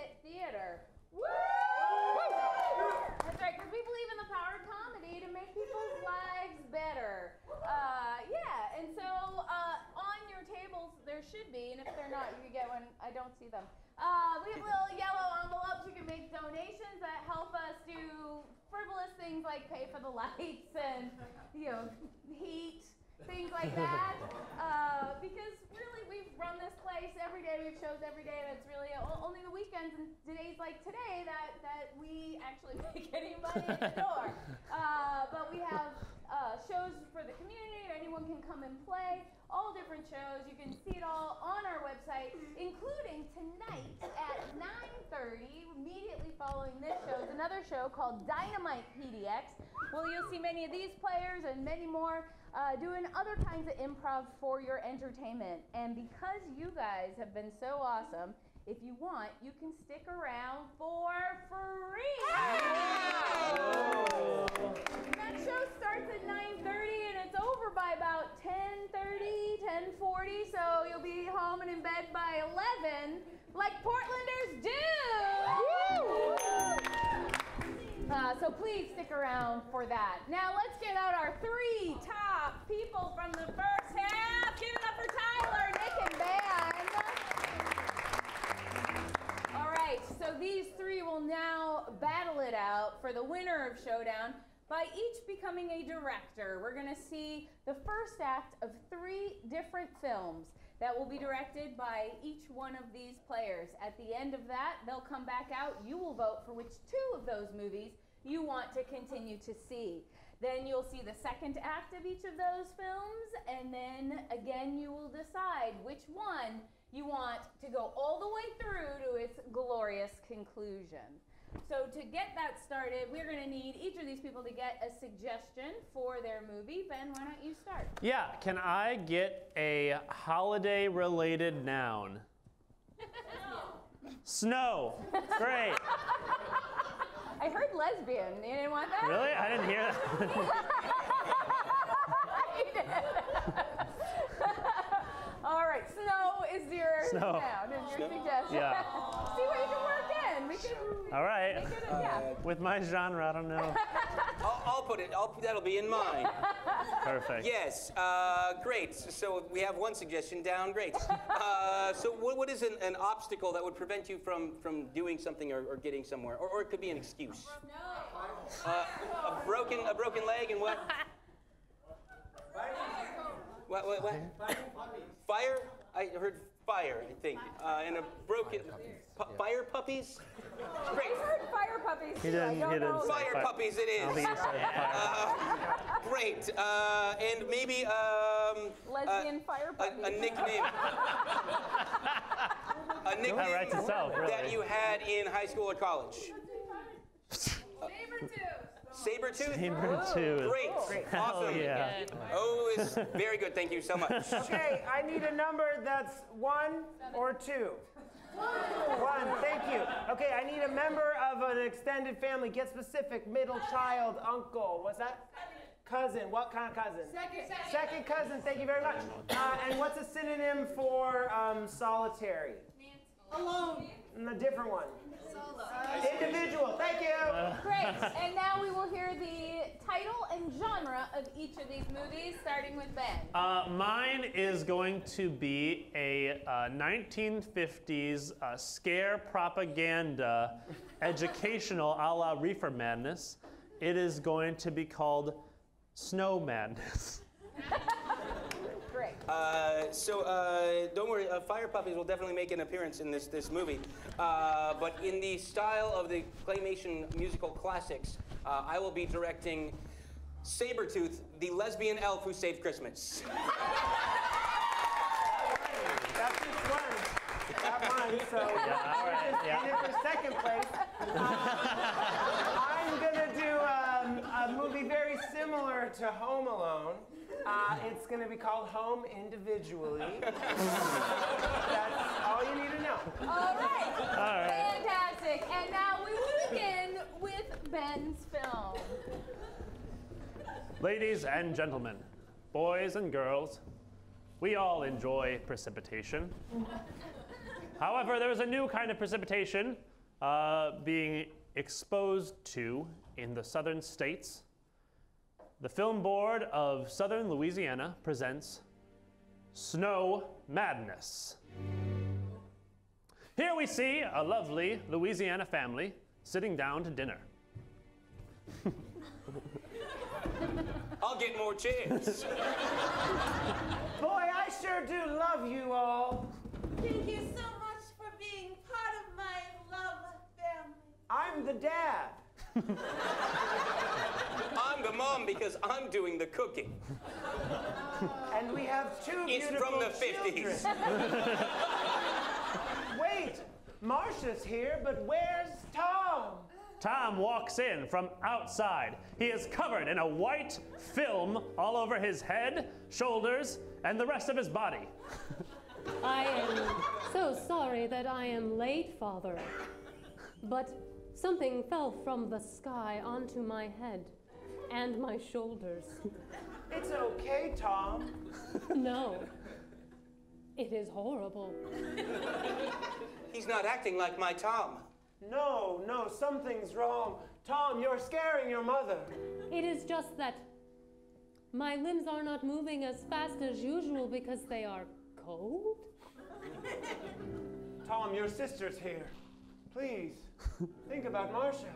Pit Theater. Woo! That's right, because we believe in the power of comedy to make people's lives better. Yeah, and so on your tables there should be, and if they're not, you can get one. I don't see them. We have little yellow envelopes. You can make donations that help us do frivolous things like pay for the lights and, heat, things like that. Because really, we've run this place every day. We have shows every day. That's really only the weekends and days like today that we actually make any money at the door. But we have shows for the community. Anyone can come and play. All different shows. You can see it all on our website, including tonight at 9:30, immediately following this show, is another show called Dynamite PDX, where you'll see many of these players and many more doing other kinds of improv for your entertainment. And because you guys have been so awesome, if you want, you can stick around for free. That show starts at 9:30 and it's over by about 10:30, 10:40, so you'll be home and in bed by 11, like Portlanders do. So please stick around for that. Now let's get out our 3 top people from the first half. Give it up for Tyler, Nick, and Ben. All right, so these 3 will now battle it out for the winner of Showdown by each becoming a director. We're going to see the first act of 3 different films that will be directed by each one of these players. At the end of that, they'll come back out. You will vote for which 2 of those movies you want to continue to see. Then you'll see the second act of each of those films, and then again you will decide which one you want to go all the way through to its glorious conclusion. So to get that started, we're going to need each of these people to get a suggestion for their movie. Ben, why don't you start? Yeah, can I get a holiday-related noun? Snow. Great. I heard lesbian. You didn't want that? Really? I didn't hear that. You did. All right, snow is your noun, is your suggestion. Yeah. See what you can work in. We can All right. make it yeah. With my genre, I don't know. I'll put it. That'll be in mine. Perfect. Yes. Great. So we have one suggestion down. Great. So what is an obstacle that would prevent you from doing something or getting somewhere, or it could be an excuse? No. A broken leg and what? What? Fire? I heard fire, I think. And a broken... fire puppies? Great. I heard fire puppies, too. I don't know. Fire puppies it is. Great. And maybe... lesbian fire puppies. A nickname. A nickname That writes itself, really. that you had in high school or college. Sabertooth? Sabertooth. Great. Hell Awesome. yeah. Oh, it's very good. Thank you so much. Okay, I need a number that's 1 or 2. 1, thank you. Okay, I need a member of an extended family. Get specific. Middle child, uncle. What's that? Cousin. What kind of cousin? Second cousin. Thank you very much. And what's a synonym for solitary? Alone. And a different one. Individual. Thank you. Great. And now we will hear the title and genre of each of these movies, starting with Ben. Mine is going to be a 1950s scare propaganda educational a la Reefer Madness. It is going to be called Snow Madness. Great. Don't worry, Fire Puppies will definitely make an appearance in this movie. But in the style of the claymation musical classics, I will be directing Sabertooth, the lesbian elf who saved Christmas. That's just one. That one, so in it for second place. I'm gonna do a movie very similar to Home Alone. It's gonna be called Home Individually. That's all you need to know. All right. Fantastic. And now we will begin with Ben's film. Ladies and gentlemen, boys and girls, we all enjoy precipitation. However, there is a new kind of precipitation being exposed to in the southern states, the Film Board of Southern Louisiana presents Snow Madness. Here we see a lovely Louisiana family sitting down to dinner. I'll get more chairs. Boy, I sure do love you all. Thank you so much for being part of my love family. I'm the dad. I'm the mom because I'm doing the cooking. And we have two It's beautiful from the children. 50s. Wait, Marcia's here, but where's Tom? Tom walks in from outside. He is covered in a white film all over his head, shoulders, and the rest of his body. I am so sorry that I am late, Father. But something fell from the sky onto my head and my shoulders. It's okay, Tom. No, it is horrible. He's not acting like my Tom. No, something's wrong. Tom, you're scaring your mother. It is just that my limbs are not moving as fast as usual because they are cold. Tom, your sister's here. Please, think about Marcia.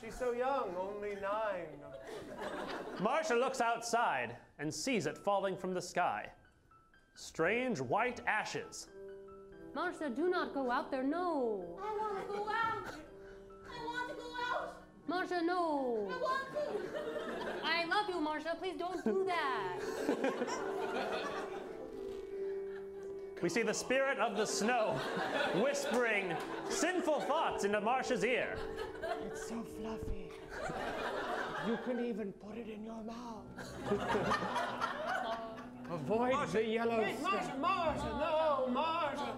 She's so young, only 9. Marcia looks outside and sees it falling from the sky. Strange white ashes. Marcia, do not go out there, no. I want to go out. I want to go out. Marcia, no. I want to. I love you, Marcia. Please don't do that. We see the spirit of the snow whispering sinful thoughts into Marcia's ear. It's so fluffy. You can even put it in your mouth. Avoid the yellow Wait, stuff. Marcia, no, Marcia.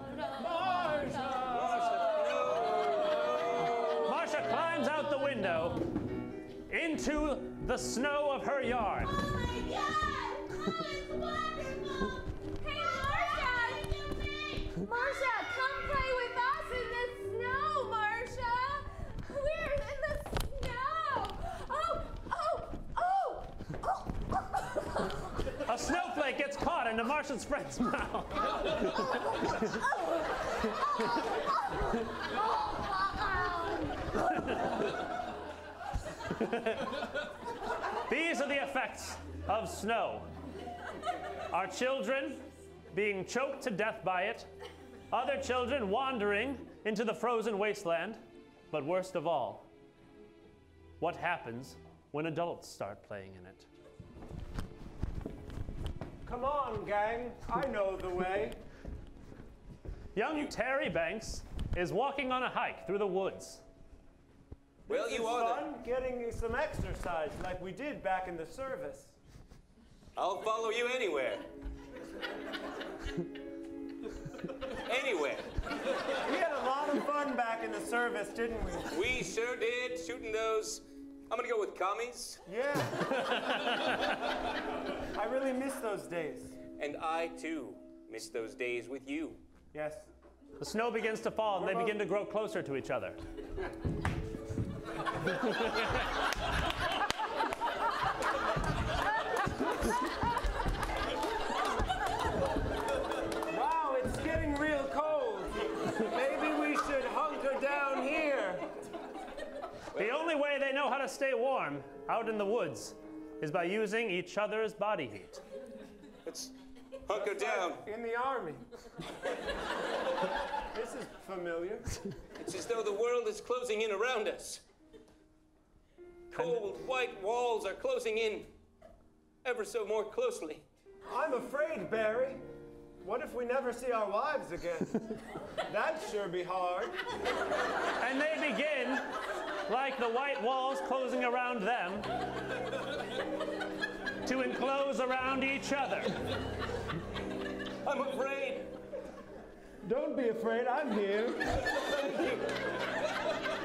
Marcia climbs out the window into the snow of her yard. Oh my God! Oh, it's wonderful! Hey, Marcia! Marcia, come play with us in the snow, Marcia! We're in the snow! A snowflake gets caught into Marcia's friend's mouth. These are the effects of snow. Our children being choked to death by it, other children wandering into the frozen wasteland, but worst of all, what happens when adults start playing in it? Come on, gang. I know the way. Young Terry Banks is walking on a hike through the woods. Well, This you is are fun, getting some exercise like we did back in the service. I'll follow you anywhere. Anywhere. We had a lot of fun back in the service, didn't we? We sure did, shooting those. I'm gonna go with commies. Yeah. I really miss those days. And I, too, miss those days with you. Yes. The snow begins to fall and they begin to grow closer to each other. Wow, it's getting real cold. Maybe we should hunker down here. The only way they know how to stay warm out in the woods is by using each other's body heat. Let's hunker down. In the army. This is familiar. It's as though the world is closing in around us. Cold, white walls are closing in ever so more closely. I'm afraid, Barry. What if we never see our wives again? That'd sure be hard. And they begin, like the white walls closing around them, to enclose around each other. I'm afraid. Don't be afraid, I'm here. Thank you.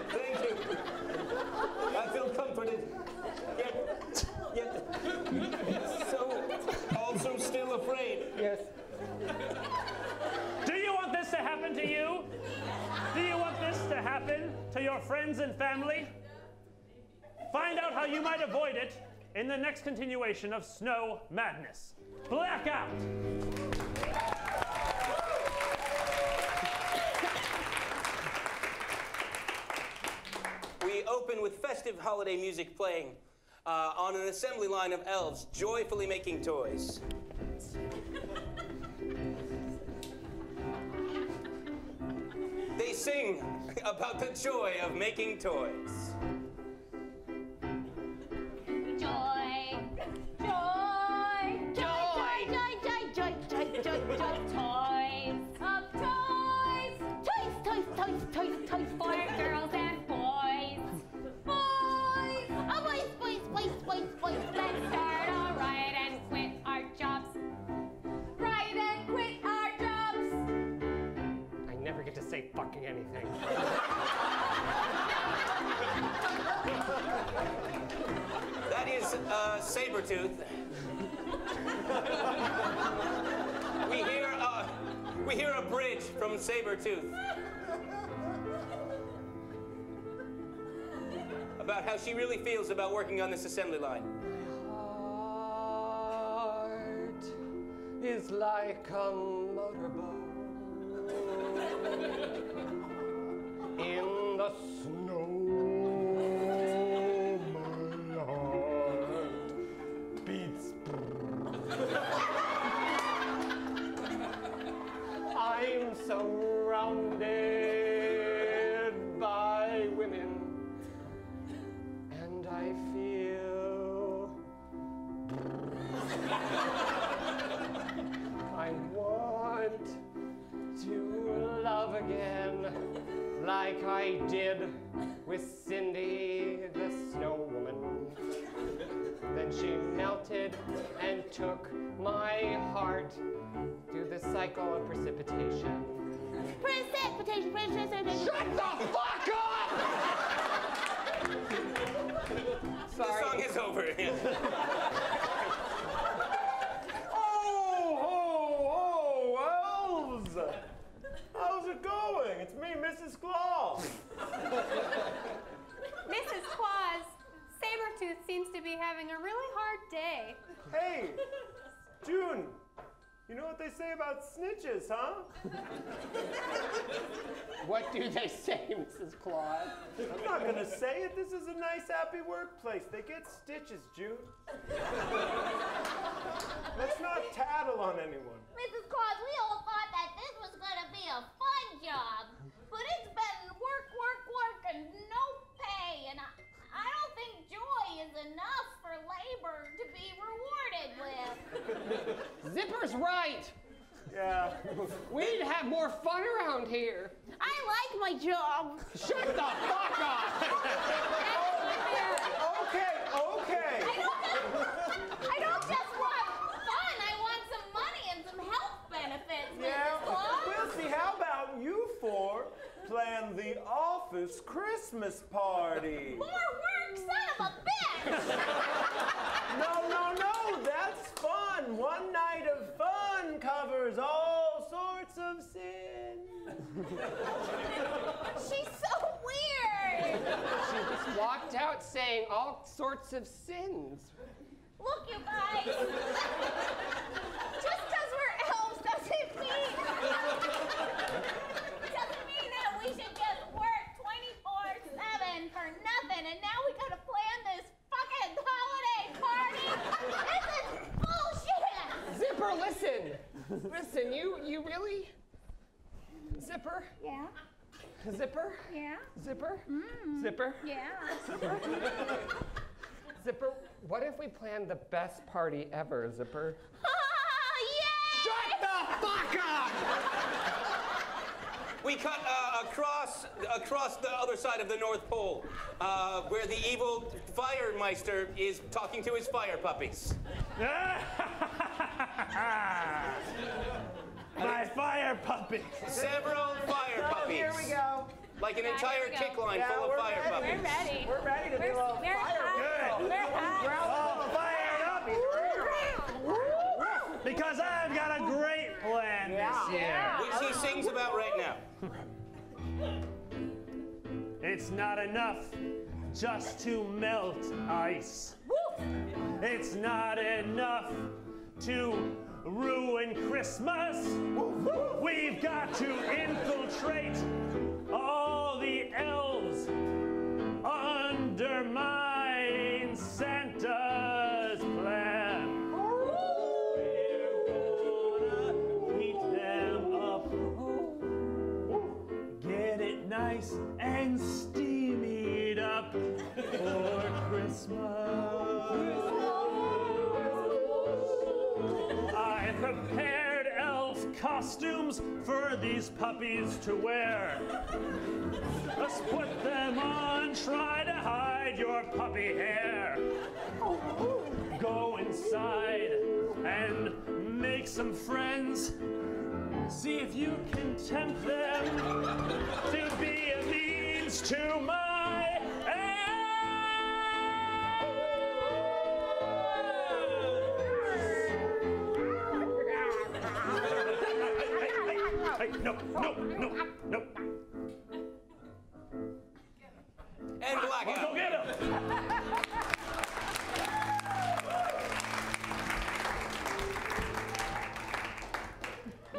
Thank you. I feel comforted. Yet so also still afraid. Yes. Do you want this to happen to you? Do you want this to happen to your friends and family? Find out how you might avoid it in the next continuation of Snow Madness. Blackout! We open with festive holiday music playing on an assembly line of elves joyfully making toys. They sing about the joy of making toys. Joy, joy, joy, joy, joy, joy, joy, joy, joy, toys, of toys, toys, toys, toys, toys, toys, for girls and boys, boys, oh boys, boys, boys, boys, boys, let's start all right and quit our jobs, right and quit our jobs. I never get to say fucking anything. That is Sabretooth. We hear a bridge from Sabretooth about how she really feels about working on this assembly line. Heart is like a motorboat in the snow. My heart beats. I'm surrounded by women, and I feel I want to love again, like I did with Cindy the Snow Woman. Then she melted and took my heart through the cycle of precipitation. Precipitation, precipitation. Shut the fuck up! Sorry. The song is over. Oh, elves! How's it going? It's me, Mrs. Claus. Mrs. Claus, Sabretooth seems to be having a really hard day. Hey, June, you know what they say about snitches, huh? What do they say, Mrs. Claus? I'm not gonna say it. This is a nice, happy workplace. They get stitches, June. Let's not tattle on anyone. Mrs. Claus, we all thought that this was gonna be a fun job, but it's been work, work, work, and no pay, and I don't think joy is enough for labor to be rewarded with. Zipper's right. Yeah. We'd have more fun around here. I like my job. Shut the fuck up! Okay. I don't just want fun. I want some money and some health benefits, Yeah. Mrs. Claus. We'll see. How about you four plan the office Christmas party? More work, son of a bitch! No. That's fun. One night of fun covers all sorts of sin. She's so weird. She just walked out saying all sorts of sins. Look, you guys. Just because we're elves doesn't mean that we should just work 24/7 for nothing. And now we gotta plan this fucking holiday party. This is bullshit. Zipper, listen. Listen, you really? Zipper? Yeah. Zipper? Yeah. Zipper? Zipper? Yeah. Zipper? Zipper, what if we planned the best party ever, Zipper? Yay! Shut the fuck up! We cut across the other side of the North Pole, where the evil Firemeister is talking to his fire puppies. My fire puppy. Several fire puppies. Here we go. Like an entire kick line Yeah, full of we're fire ready. puppies. We're ready. We're ready to do a We're fire. hot. Good. We're hot. All fired up. Because I've got a great plan this year. Which he sings about right now. It's not enough just to melt ice. It's not enough to ruin Christmas. We've got to infiltrate all the elves, undermine Santa's plan. We're gonna heat them up, get it nice and steamied up for Christmas. I prepared elf costumes for these puppies to wear. Let's put them on, try to hide your puppy hair. Go inside and make some friends. See if you can tempt them to be a means to my end. Hey, no. And blackout. Go get him.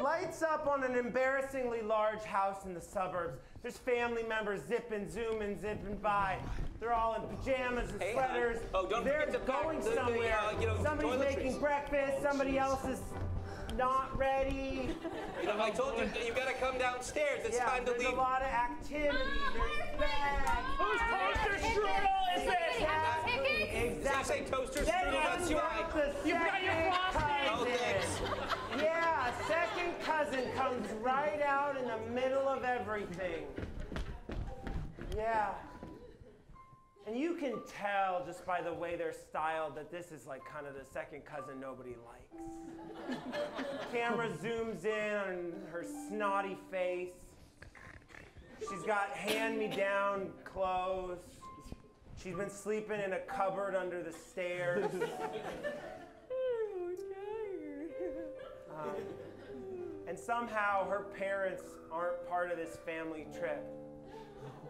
Lights up on an embarrassingly large house in the suburbs. There's family members zipping, zooming, zipping by. They're all in pajamas and sweaters. Don't They're forget to pack going the, somewhere. Somebody's toiletries. making breakfast. Somebody else is not ready. I told you, you gotta come downstairs. It's time to leave. There's a lot of activity. There's bags. Whose toaster strudel is this? Exactly. Did I say toaster strudel? That's right. You've got your frosting. Oh, thanks. Yeah, second cousin comes right out in the middle of everything. Yeah. And you can tell just by the way they're styled that this is like kind of the second cousin nobody likes. Camera zooms in on her snotty face. She's got hand-me-down clothes. She's been sleeping in a cupboard under the stairs. And somehow her parents aren't part of this family trip.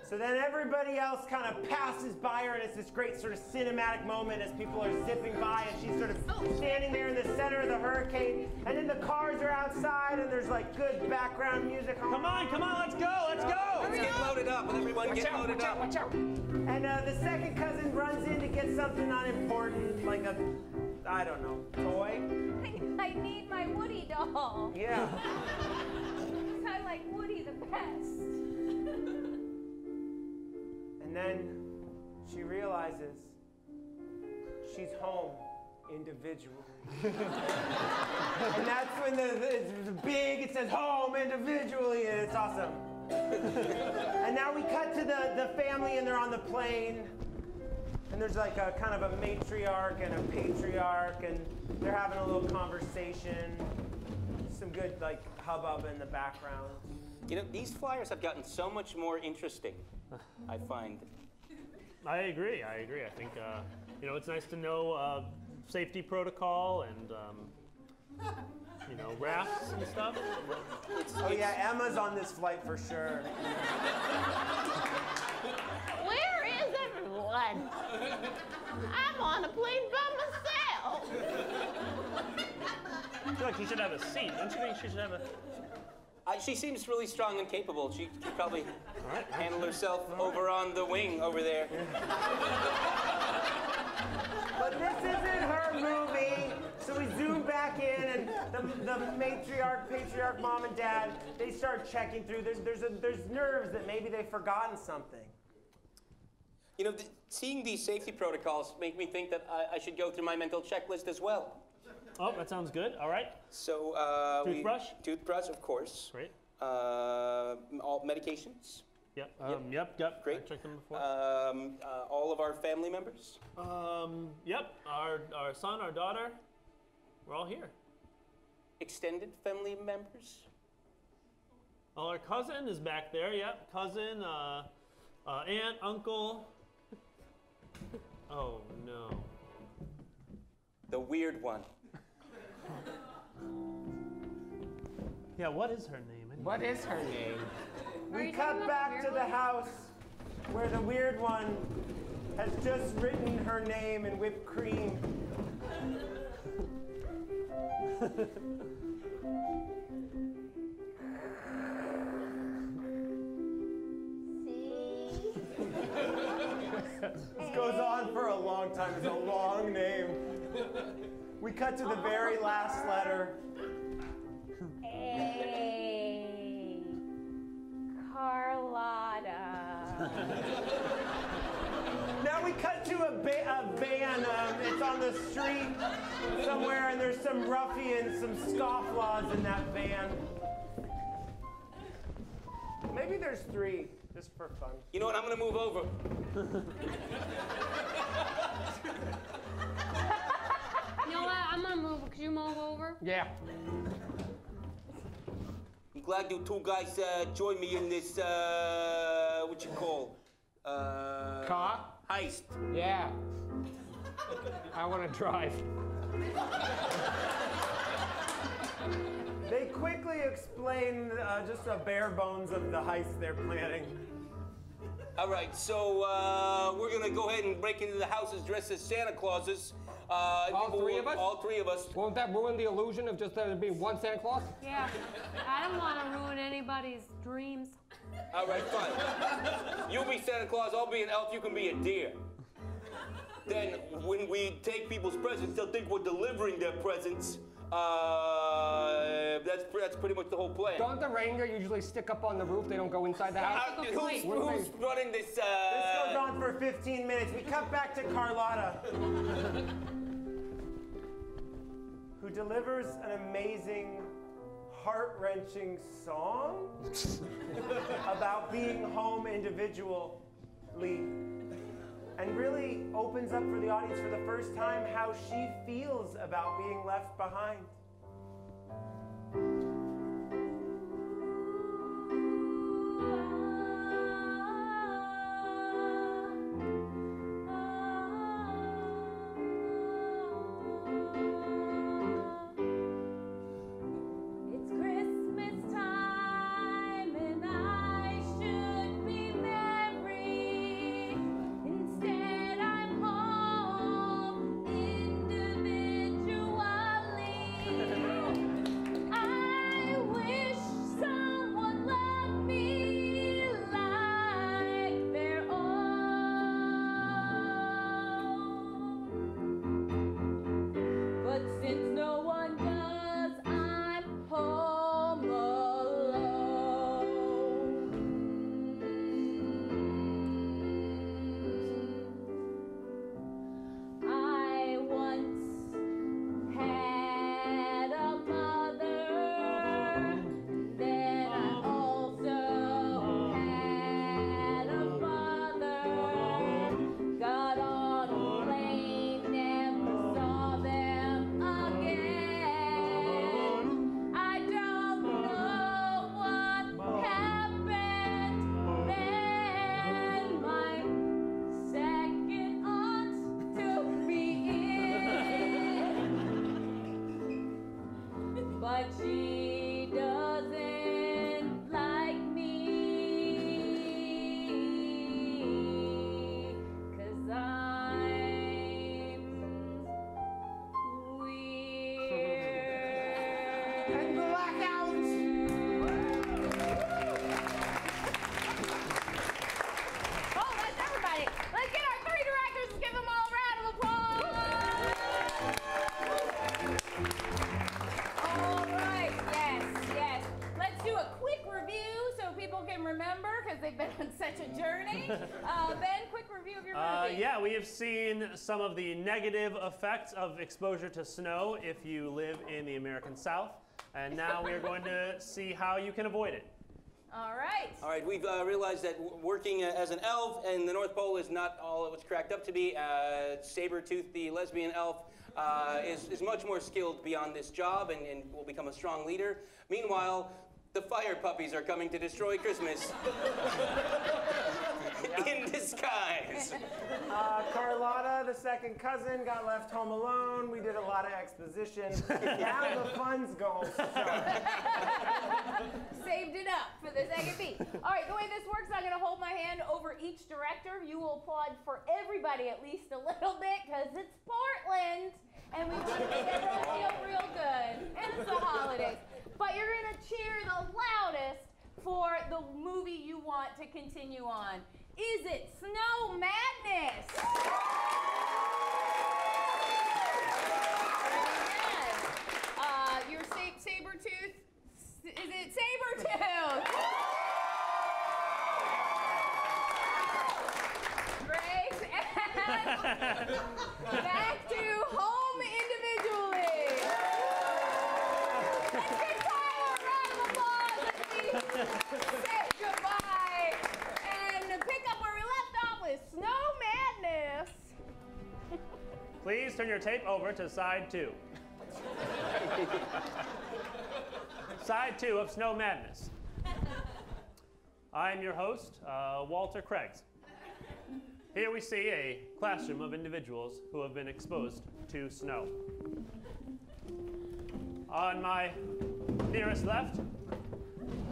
So then everybody else kind of passes by her, and it's this great sort of cinematic moment as people are zipping by, and she's sort of standing there in the center of the hurricane, and then the cars are outside, and there's like good background music. Come on, let's go. Let's get loaded up. Everyone get loaded up. Watch out. And the second cousin runs in to get something unimportant, like a, I don't know, toy. I need my Woody doll. Yeah. I like Woody the best. And then she realizes she's home individually. And that's when it's big, it says home individually, and it's awesome. And now we cut to the family, and they're on the plane. And there's like a kind of a matriarch and a patriarch, and they're having a little conversation. Some good like hubbub in the background. You know, these flyers have gotten so much more interesting, I find. I agree. I think, it's nice to know safety protocol and, rafts and stuff. Yeah, Emma's on this flight for sure. Where is everyone? I'm on a plane by myself. I feel like she should have a seat. Don't you think she should have a... She seems really strong and capable. She could probably handle herself over on the wing over there. But this isn't her movie, so we zoom back in, and the matriarch, patriarch, mom and dad, they start checking through. There's nerves that maybe they've forgotten something. You know, seeing these safety protocols make me think that I should go through my mental checklist as well. Oh, that sounds good. All right. So, toothbrush? Toothbrush, of course. Great. All medications. Yep. Yep. Great. I checked them before. All of our family members. Yep. Our son, our daughter, we're all here. Extended family members. Our cousin is back there. Yep. Cousin, aunt, uncle. Oh no. The weird one. Yeah, what is her name? What is her name? We cut back to the house. where the weird one has just written her name in whipped cream. This goes on for a long time. It's a long name. We cut to the very last letter. A. Carlotta. Now we cut to a van. It's on the street somewhere, and there's some ruffians, some scofflaws in that van. Maybe there's 3, just for fun. You know what? I'm gonna move over. You know what? I'm gonna move. Could you move over? Yeah. I'm glad you 2 guys joined me in this, what you call? Car? Heist. Yeah. I want to drive. They quickly explain just a bare bones of the heist they're planning. All right, so we're gonna go ahead and break into the houses dressed as Santa Clauses. All 3 of us? All 3 of us. Won't that ruin the illusion of just there being one Santa Claus? Yeah. I don't want to ruin anybody's dreams. All right, fine. You be Santa Claus, I'll be an elf, you can be a deer. Then when we take people's presents, they'll think we're delivering their presents. That's pretty much the whole plan. Don't the reindeer usually stick up on the roof? They don't go inside the house? Who's running this? This goes on for 15 minutes. We cut back to Carlotta, who delivers an amazing, heart-wrenching song about being home individually, and really opens up for the audience for the first time how she feels about being left behind. Yeah, we have seen some of the negative effects of exposure to snow if you live in the American South, and now we are going to see how you can avoid it. All right. All right, we've realized that working as an elf in the North Pole is not all it was cracked up to be. Sabretooth, the lesbian elf, is much more skilled beyond this job and will become a strong leader. Meanwhile, the fire puppies are coming to destroy Christmas in disguise. Carlotta, the second cousin, got left home alone. We did a lot of exposition. Now the fun's going. Saved it up for the second beat. All right, the way this works, I'm going to hold my hand over each director. You will applaud for everybody at least a little bit because it's Portland and we want to make everyone feel real good. And it's the holidays. But you're going to cheer the loudest for the movie you want to continue on. Is it Snow Madness? Your Sabertooth? Is it Sabertooth? Great. And back to home individually. Let's give Tyler a round of applause as we say goodbye and pick up where we left off with Snow Madness. Please turn your tape over to side 2. Side 2 of Snow Madness. I'm your host, Walter Craigs. Here we see a classroom of individuals who have been exposed to snow. On my nearest left,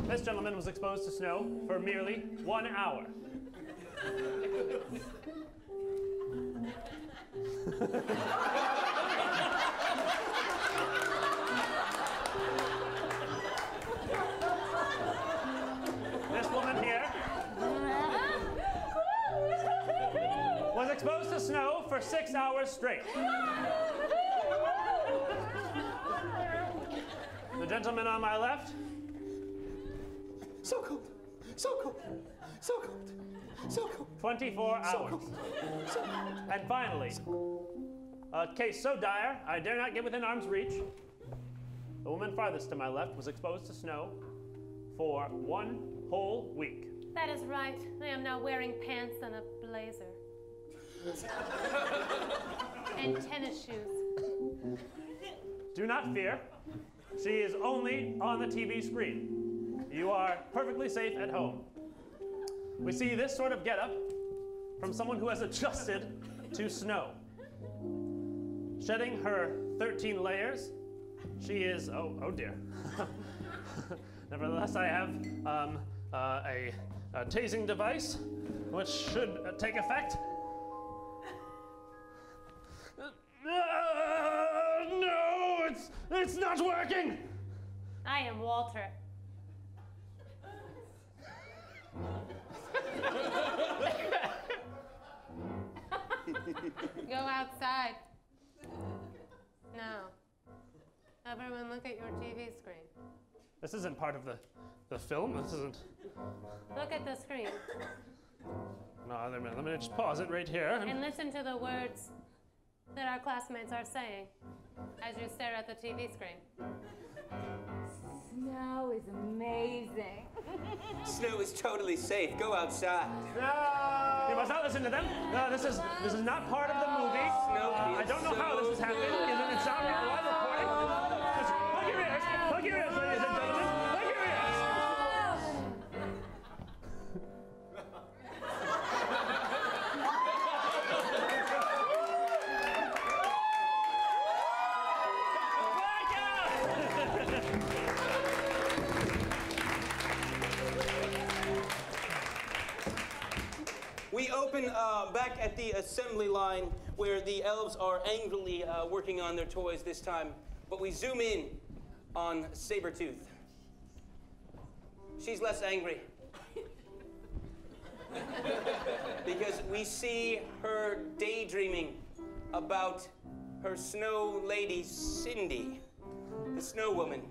this gentleman was exposed to snow for merely 1 hour. This woman here was exposed to snow for 6 hours straight. The gentleman on my left, So cold, so cold, so cold, so cold. 24 hours. So cold, so cold. And finally, a case so dire I dare not get within arm's reach. The woman farthest to my left was exposed to snow for 1 whole week. That is right. I am now wearing pants and a blazer. And tennis shoes. Do not fear. She is only on the TV screen. You are perfectly safe at home. We see this sort of getup from someone who has adjusted to snow. Shedding her 13 layers, she is, oh dear. Nevertheless, I have a tasing device which should take effect. No, it's not working. I am Walter. Go outside. No. Everyone look at your TV screen. This isn't part of the film. This isn't. Look at the screen. No, let me just pause it right here. And listen to the words that our classmates are saying as you stare at the TV screen. Snow is amazing. Snow is totally safe. Go outside. You must not listen to them. No, this is not part of the movie. I don't know how this is happening. It's not live recording. Just plug your ears. Plug your ears, ladies and gentlemen. Plug your ears. We open back at the assembly line where the elves are angrily working on their toys this time, but we zoom in on Sabertooth. She's less angry. Because we see her daydreaming about her snow lady, Cindy, the snow woman.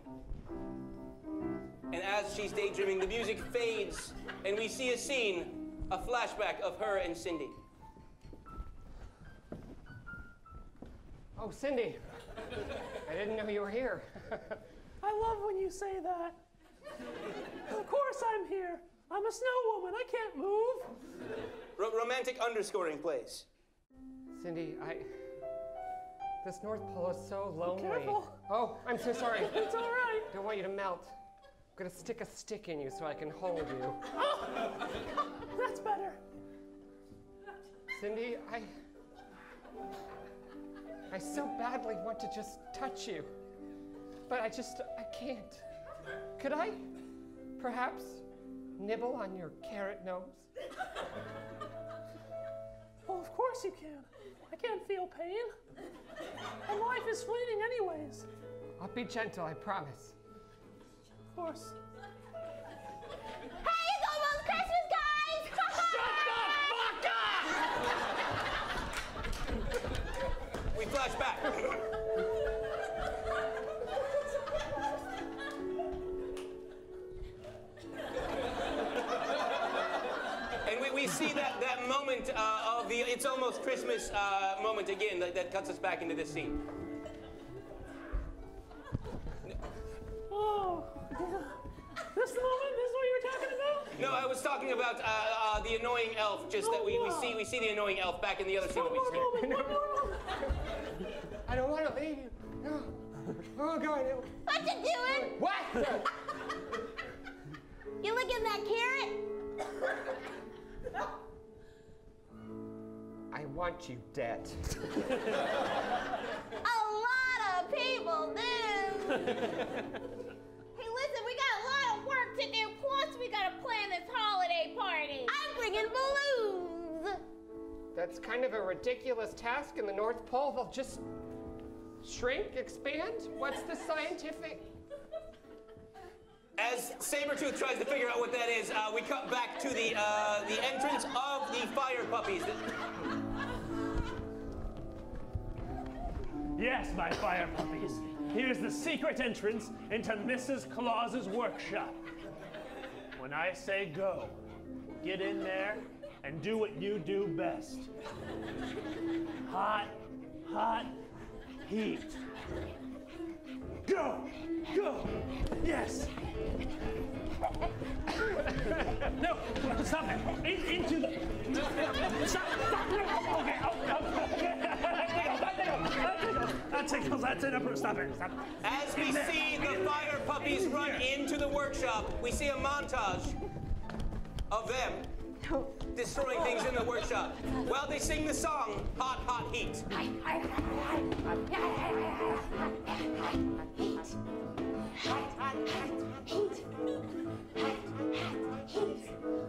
And as she's daydreaming, the music fades, and we see a scene, a flashback of her and Cindy. Oh, Cindy, I didn't know you were here. I love when you say that. Of course I'm here. I'm a snow woman. I can't move. Romantic underscoring, please. Cindy, this North Pole is so lonely. Careful. Oh, I'm so sorry. It's all right. Don't want you to melt. I'm gonna stick a stick in you so I can hold you. Oh, that's better. Cindy, I so badly want to just touch you, but I can't. Could I perhaps nibble on your carrot nose? Well, of course you can. I can't feel pain. And life is fleeting anyways. I'll be gentle, I promise. Of course. Hey, it's almost Christmas, guys! Shut the fuck up! We flash back. And we see that moment of the It's Almost Christmas moment again that cuts us back into this scene. Oh, this the moment? This is what you were talking about? No, I was talking about the annoying elf. Just that we see the annoying elf back in the other scene that we've seen. I don't want to leave you. No. Oh, God. What you doing? What? You licking that carrot? I want you dead. A lot of people do. Hey, listen, we got a lot of work to do. Plus, we got to plan this holiday party. I'm bringing balloons. That's kind of a ridiculous task in the North Pole. They'll just shrink, expand? What's the scientific? As Sabretooth tries to figure out what that is, we cut back to the entrance of the fire puppies. Yes, my fire puppies. Here's the secret entrance into Mrs. Claus's workshop. When I say go, get in there and do what you do best. Hot, hot heat. Go! Go! Yes! No! Stop it! Into the... Stop! Okay, that tickles, that's it. Stop it, stop it. As we see the fire puppies run into the workshop, we see a montage of them destroying things in the workshop while they sing the song, Hot, Hot Heat.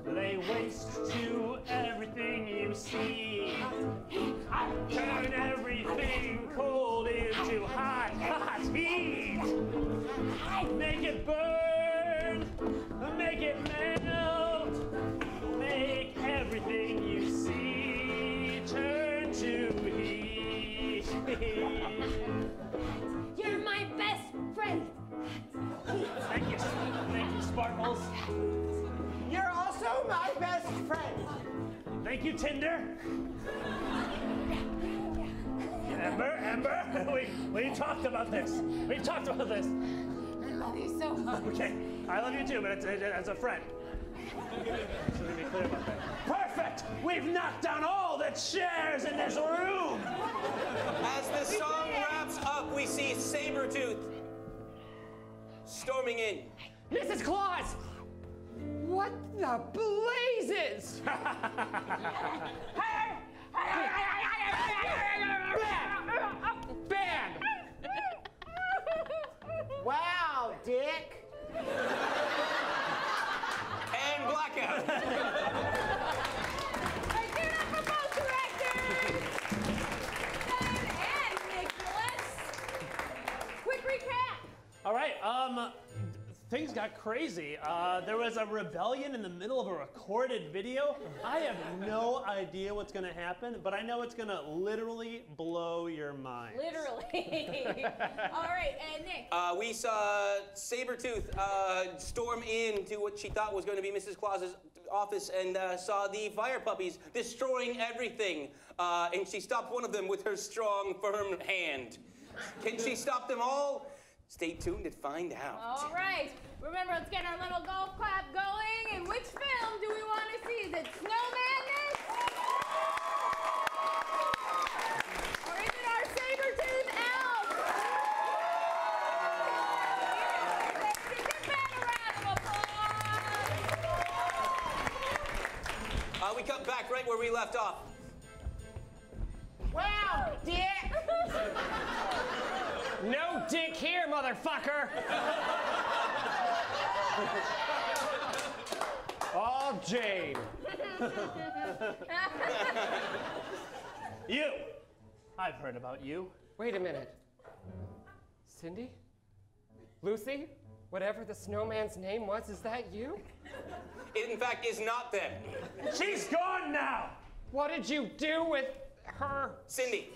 Lay waste to everything you see. Turn everything cold into hot, hot heat. Make it burn, make it melt, make everything you see turn to heat. You're my best friend. Thank you, Sparkles. You're also my best friend. Thank you, Tinder. Ember, we talked about this. We've talked about this. I love you so much. Okay, I love you too, but as a friend. So let me be clear about that. Perfect! We've knocked down all the chairs in this room! As the song wraps up, we see Sabretooth storming in. Mrs. Claus! What the blazes? Bad! Wow, Dick. And blackout. Give it up for both directors! Ben and Nicholas. Quick recap. All right, things got crazy. There was a rebellion in the middle of a recorded video. I have no idea what's gonna happen, but I know it's gonna literally blow your mind. Literally. All right, and Nick. We saw Sabretooth storm into what she thought was going to be Mrs. Claus's office and saw the fire puppies destroying everything. And she stopped one of them with her strong, firm hand. Can she stop them all? Stay tuned to find out. All right. Remember, let's get our little golf clap going. And which film do we want to see? Is it Snow Madness? Or is it our Sabretooth elf? Give Ben a round of applause. We cut back right where we left off. Wow, Dick. No dick here, motherfucker! Jane. You. I've heard about you. Wait a minute. Cindy? Lucy? Whatever the snowman's name was, is that you? It, in fact, is not them. She's gone now. What did you do with her? Cindy.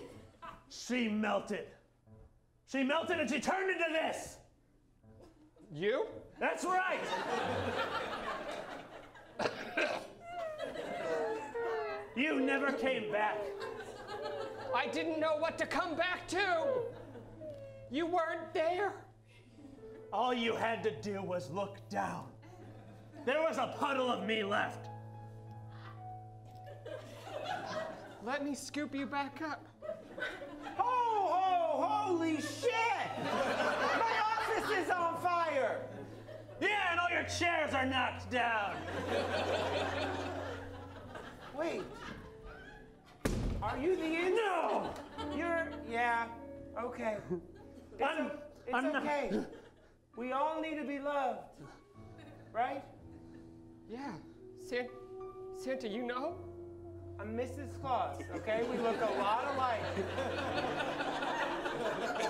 She melted. She melted and she turned into this. You? That's right. You never came back. I didn't know what to come back to. You weren't there. All you had to do was look down. There was a puddle of me left. Let me scoop you back up. Ho, ho, holy shit! My office is on fire! Yeah, and all your chairs are knocked down. Wait. Are you the in? No! Yeah, okay. It's okay. We all need to be loved, right? Yeah. Santa, you know? I'm Mrs. Claus, okay? We look a lot alike.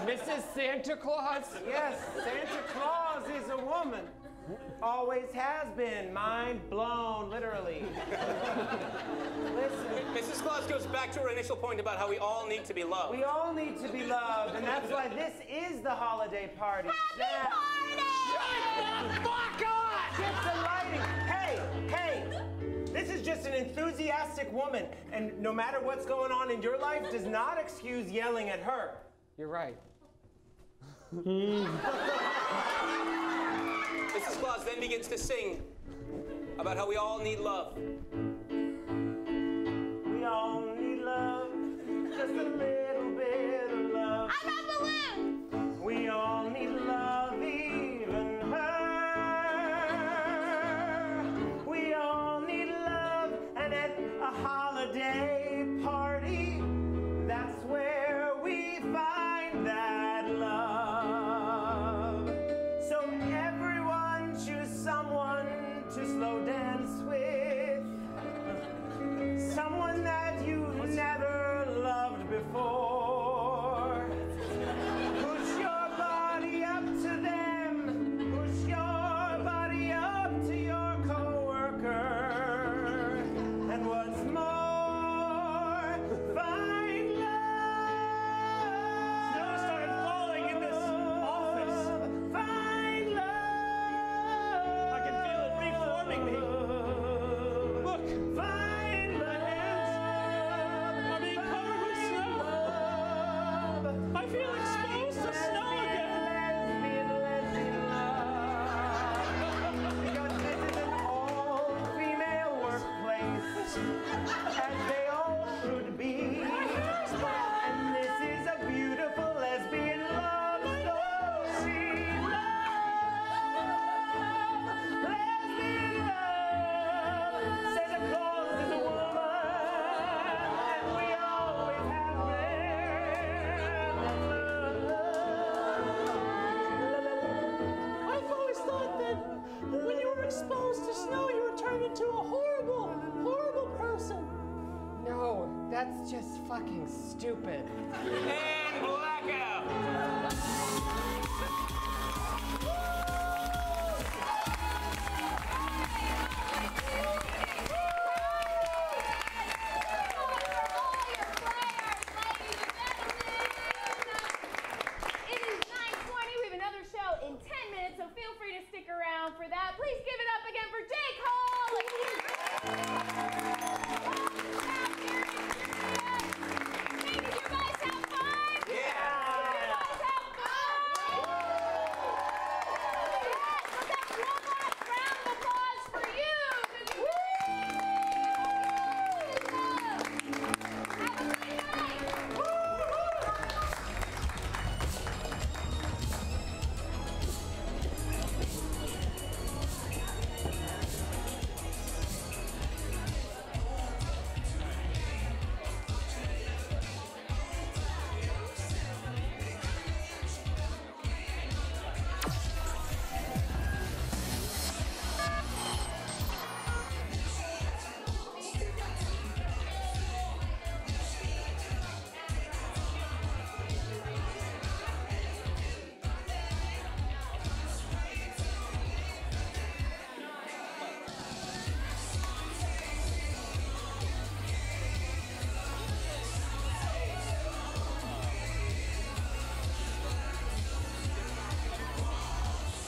Mrs. Santa Claus? Yes, Santa Claus is a woman. Always has been. Mind blown, literally. Listen. Mrs. Claus goes back to her initial point about how we all need to be loved. We all need to be loved, and that's why this is the holiday party. Happy party! Shut the fuck up! Get the lighting. Hey! This is just an enthusiastic woman, and no matter what's going on in your life does not excuse yelling at her. You're right. Mrs. Claus then begins to sing about how we all need love. We all need love, just a little bit of love. I love balloons! We all need love, even her. We all need love, and at a holiday party, that's where we find that love. So everyone choose someone to slow dance with, someone that you've never loved before. Push your body up to them, push your body up to your coworker, and what's more, find love. Snow started falling in this office. Find love. I can feel it reforming me. Look, Find my hands are being covered with snow. I feel exposed to snow again. lesbian love. Because this is an all-female workplace, as they all should be. And this is a beautiful lesbian love story. Lesbian love. Santa Claus is a woman, and we always have I've always thought that when you were exposed to snow, you were turned into a horrible, horrible person. No, that's just fucking stupid. And blackout.